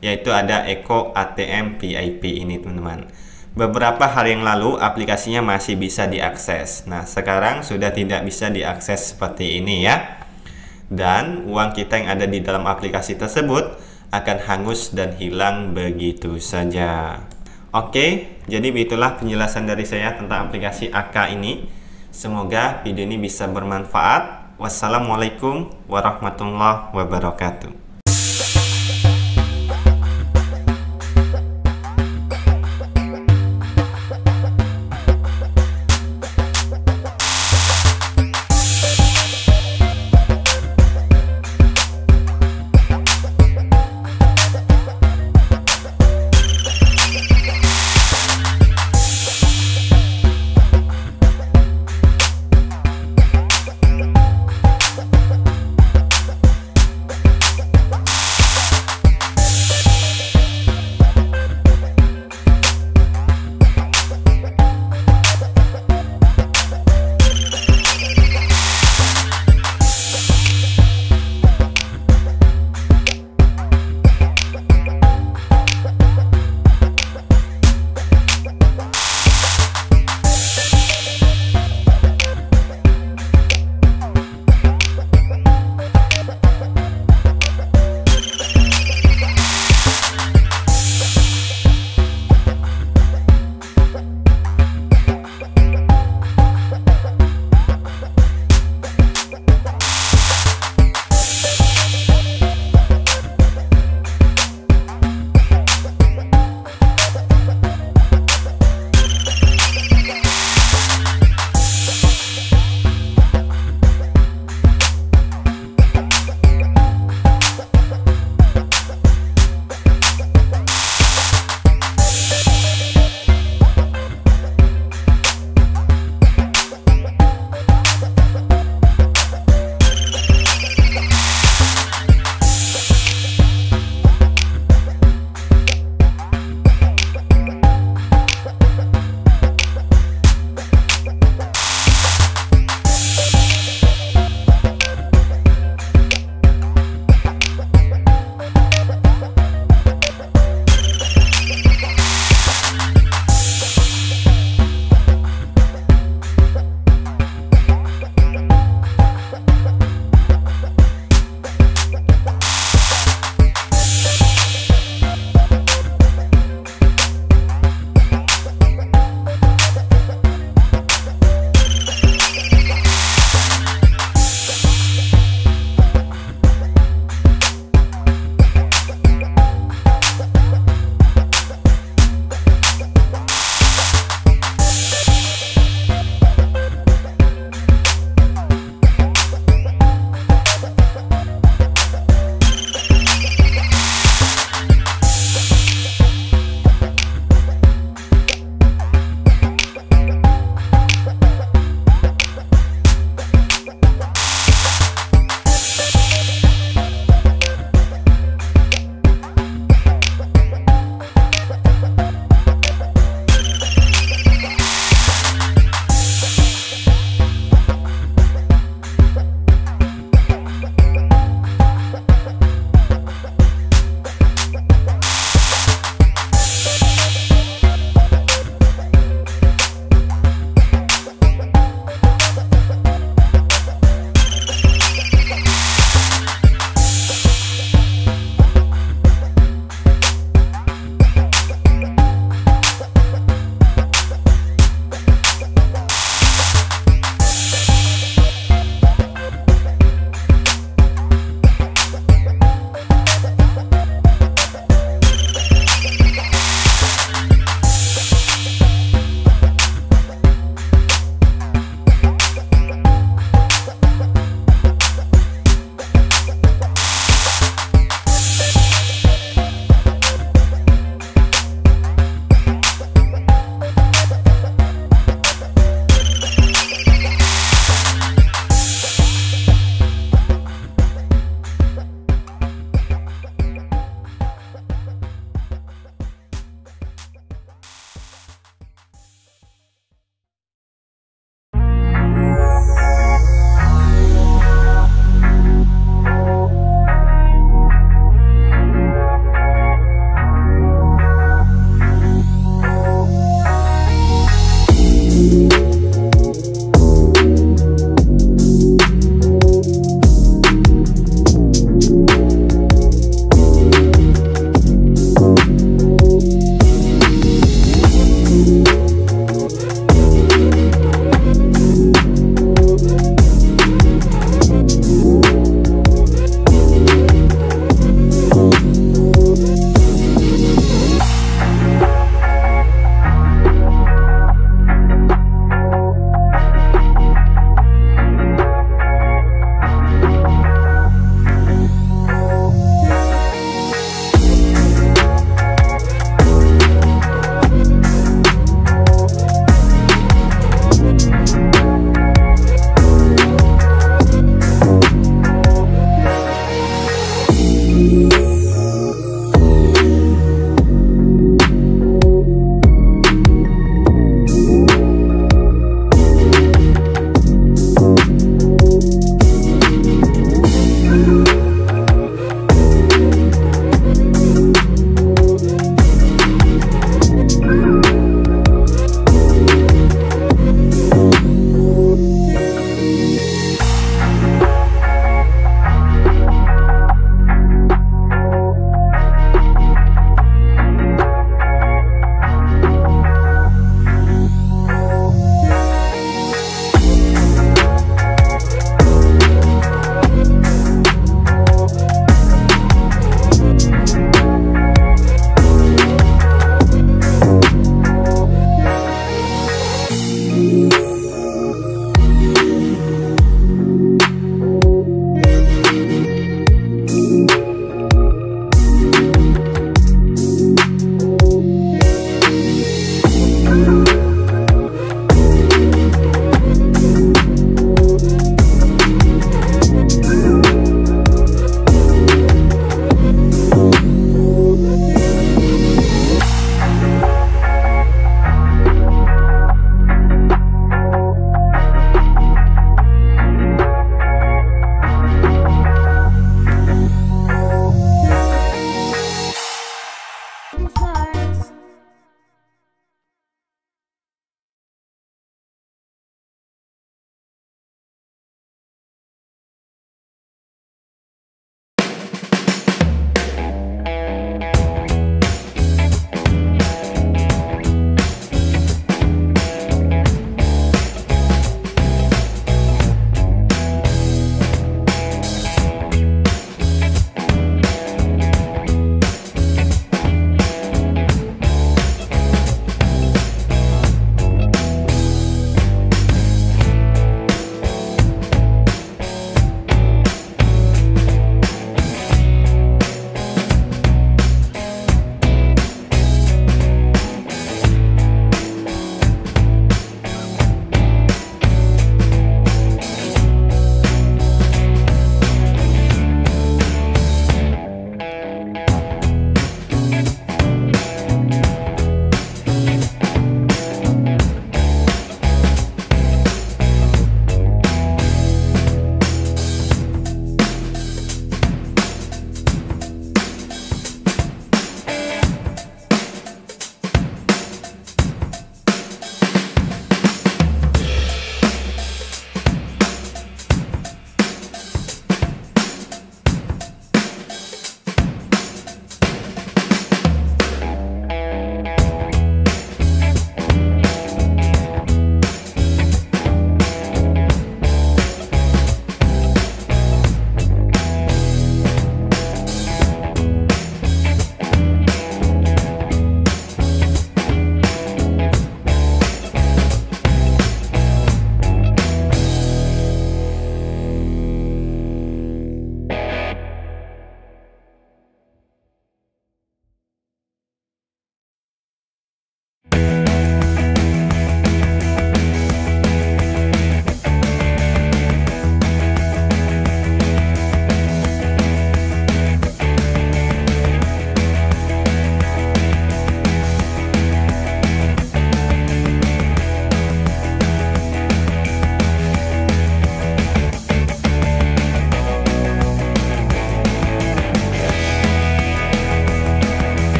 yaitu ada Eko ATM VIP ini teman-teman. Beberapa hari yang lalu aplikasinya masih bisa diakses. Nah, sekarang sudah tidak bisa diakses seperti ini ya. Dan uang kita yang ada di dalam aplikasi tersebut akan hangus dan hilang begitu saja. Oke, jadi begitulah penjelasan dari saya tentang aplikasi AK ini. Semoga video ini bisa bermanfaat. Wassalamualaikum warahmatullahi wabarakatuh.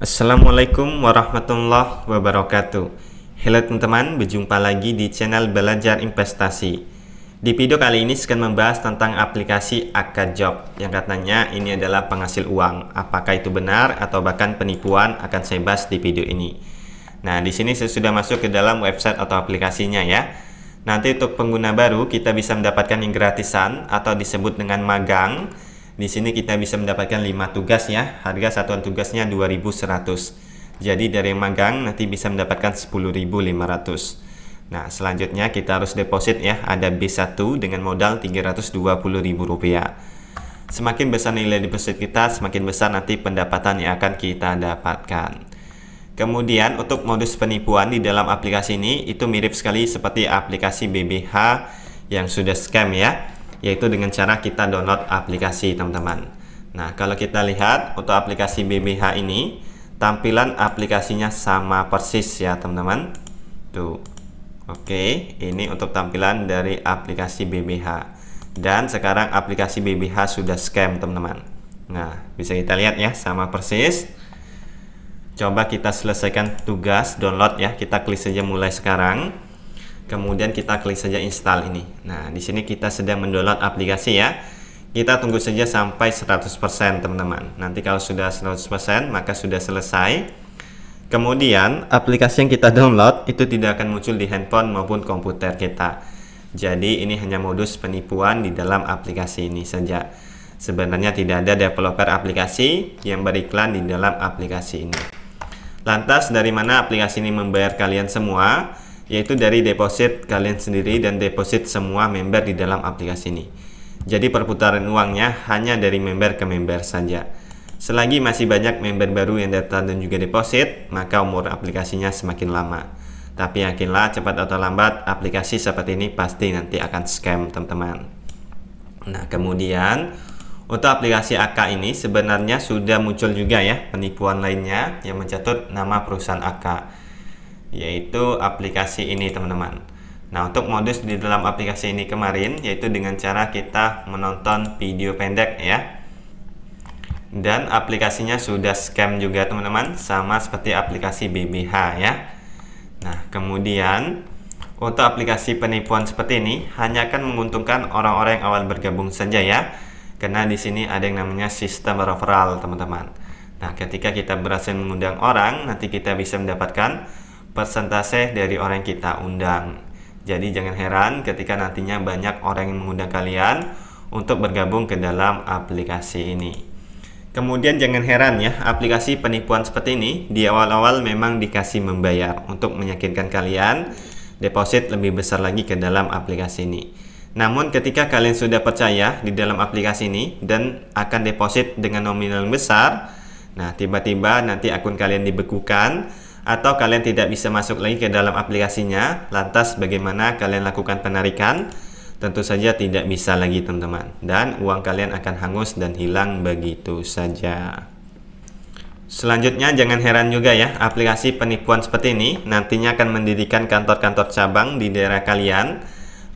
Assalamualaikum warahmatullahi wabarakatuh. Halo teman-teman, berjumpa lagi di channel Belajar Investasi. Di video kali ini akan membahas tentang aplikasi AkaJob yang katanya ini adalah penghasil uang. Apakah itu benar atau bahkan penipuan akan saya bahas di video ini. Nah, di sini saya sudah masuk ke dalam website atau aplikasinya ya. Nanti untuk pengguna baru kita bisa mendapatkan yang gratisan atau disebut dengan magang. Di sini kita bisa mendapatkan 5 tugas ya. Harga satuan tugasnya 2.100. Jadi dari magang nanti bisa mendapatkan 10.500. Nah, selanjutnya kita harus deposit ya. Ada B1 dengan modal Rp320.000. Semakin besar nilai deposit kita, semakin besar nanti pendapatan yang akan kita dapatkan. Kemudian untuk modus penipuan di dalam aplikasi ini itu mirip sekali seperti aplikasi BBH yang sudah scam ya. Yaitu dengan cara kita download aplikasi teman-teman. Nah, kalau kita lihat untuk aplikasi BBH ini, tampilan aplikasinya sama persis ya teman-teman. Tuh. Oke, ini untuk tampilan dari aplikasi BBH. Dan sekarang aplikasi BBH sudah scam teman-teman. Nah, bisa kita lihat ya, sama persis. Coba kita selesaikan tugas download ya. Kita klik saja mulai sekarang. Kemudian kita klik saja install ini. Nah, di sini kita sedang mendownload aplikasi ya. Kita tunggu saja sampai 100% teman-teman. Nanti kalau sudah 100% maka sudah selesai. Kemudian aplikasi yang kita download itu tidak akan muncul di handphone maupun komputer kita. Jadi ini hanya modus penipuan di dalam aplikasi ini saja. Sebenarnya tidak ada developer aplikasi yang beriklan di dalam aplikasi ini. Lantas dari mana aplikasi ini membayar kalian semua? Yaitu dari deposit kalian sendiri dan deposit semua member di dalam aplikasi ini. Jadi perputaran uangnya hanya dari member ke member saja. Selagi masih banyak member baru yang datang dan juga deposit, maka umur aplikasinya semakin lama. Tapi yakinlah cepat atau lambat aplikasi seperti ini pasti nanti akan scam teman-teman. Nah, kemudian untuk aplikasi AK ini sebenarnya sudah muncul juga ya penipuan lainnya yang mencatut nama perusahaan AK. Yaitu aplikasi ini teman-teman. Nah, untuk modus di dalam aplikasi ini kemarin yaitu dengan cara kita menonton video pendek ya. Dan aplikasinya sudah scam juga teman-teman, sama seperti aplikasi BBH ya. Nah, kemudian untuk aplikasi penipuan seperti ini hanya akan menguntungkan orang-orang yang awal bergabung saja ya. Karena di sini ada yang namanya sistem referral teman-teman. Nah, ketika kita berhasil mengundang orang, nanti kita bisa mendapatkan persentase dari orang yang kita undang. Jadi jangan heran ketika nantinya banyak orang yang mengundang kalian untuk bergabung ke dalam aplikasi ini. Kemudian jangan heran ya, aplikasi penipuan seperti ini di awal-awal memang dikasih membayar untuk meyakinkan kalian deposit lebih besar lagi ke dalam aplikasi ini. Namun ketika kalian sudah percaya di dalam aplikasi ini dan akan deposit dengan nominal besar, nah tiba-tiba nanti akun kalian dibekukan atau kalian tidak bisa masuk lagi ke dalam aplikasinya. Lantas bagaimana kalian lakukan penarikan? Tentu saja tidak bisa lagi teman-teman. Dan uang kalian akan hangus dan hilang begitu saja. Selanjutnya jangan heran juga ya, aplikasi penipuan seperti ini nantinya akan mendirikan kantor-kantor cabang di daerah kalian,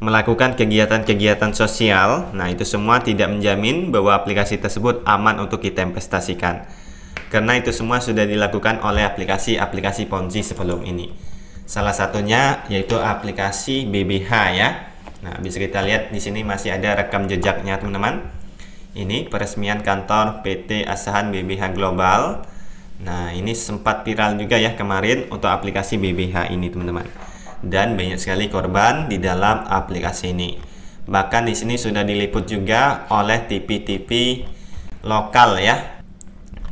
melakukan kegiatan-kegiatan sosial. Nah, itu semua tidak menjamin bahwa aplikasi tersebut aman untuk kita investasikan. Karena itu semua sudah dilakukan oleh aplikasi-aplikasi Ponzi sebelum ini. Salah satunya yaitu aplikasi BBH ya. Nah, bisa kita lihat di sini masih ada rekam jejaknya teman-teman. Ini peresmian kantor PT Asahan BBH Global. Nah, ini sempat viral juga ya kemarin untuk aplikasi BBH ini teman-teman. Dan banyak sekali korban di dalam aplikasi ini. Bahkan di sini sudah diliput juga oleh TV-TV lokal ya.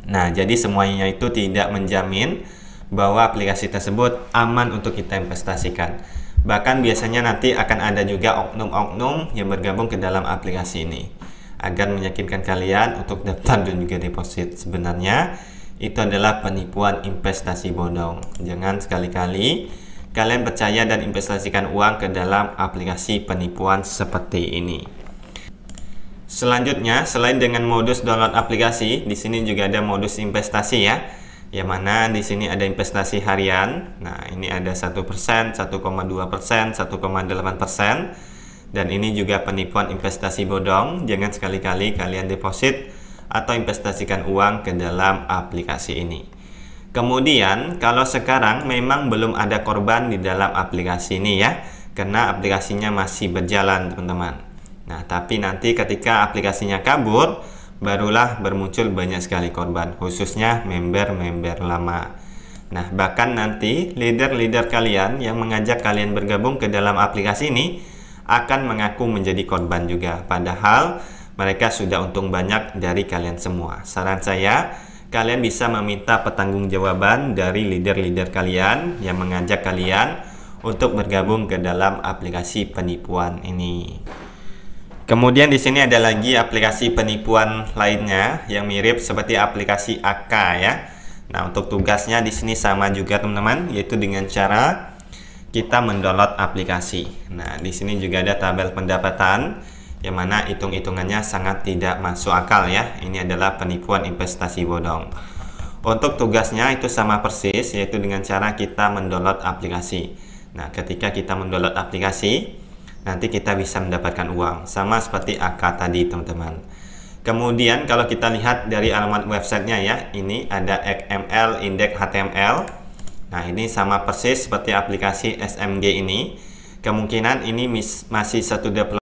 Nah, jadi semuanya itu tidak menjamin bahwa aplikasi tersebut aman untuk kita investasikan. Bahkan biasanya nanti akan ada juga oknum-oknum yang bergabung ke dalam aplikasi ini agar meyakinkan kalian untuk daftar dan juga deposit. Sebenarnya itu adalah penipuan investasi bodong. Jangan sekali-kali kalian percaya dan investasikan uang ke dalam aplikasi penipuan seperti ini. Selanjutnya, selain dengan modus download aplikasi, di sini juga ada modus investasi ya. Yang mana di sini ada investasi harian. Nah, ini ada 1%, 1,2%, 1,8%. Dan ini juga penipuan investasi bodong. Jangan sekali-kali kalian deposit atau investasikan uang ke dalam aplikasi ini. Kemudian, kalau sekarang memang belum ada korban di dalam aplikasi ini ya, karena aplikasinya masih berjalan, teman-teman. Nah, tapi nanti ketika aplikasinya kabur, barulah bermuncul banyak sekali korban, khususnya member-member lama. Nah, bahkan nanti leader-leader kalian yang mengajak kalian bergabung ke dalam aplikasi ini akan mengaku menjadi korban juga, padahal mereka sudah untung banyak dari kalian semua. Saran saya, kalian bisa meminta pertanggungjawaban dari leader-leader kalian yang mengajak kalian untuk bergabung ke dalam aplikasi penipuan ini. Kemudian di sini ada lagi aplikasi penipuan lainnya yang mirip seperti aplikasi AK ya. Nah, untuk tugasnya di sini sama juga, teman-teman, yaitu dengan cara kita mendownload aplikasi. Nah, di sini juga ada tabel pendapatan yang mana hitung-hitungannya sangat tidak masuk akal ya. Ini adalah penipuan investasi bodong. Untuk tugasnya itu sama persis, yaitu dengan cara kita mendownload aplikasi. Nah, ketika kita mendownload aplikasi, nanti kita bisa mendapatkan uang, sama seperti AK tadi, teman-teman. Kemudian kalau kita lihat dari alamat websitenya ya, ini ada XML, indeks HTML. Nah, ini sama persis seperti aplikasi SMG ini. Kemungkinan ini masih satu developer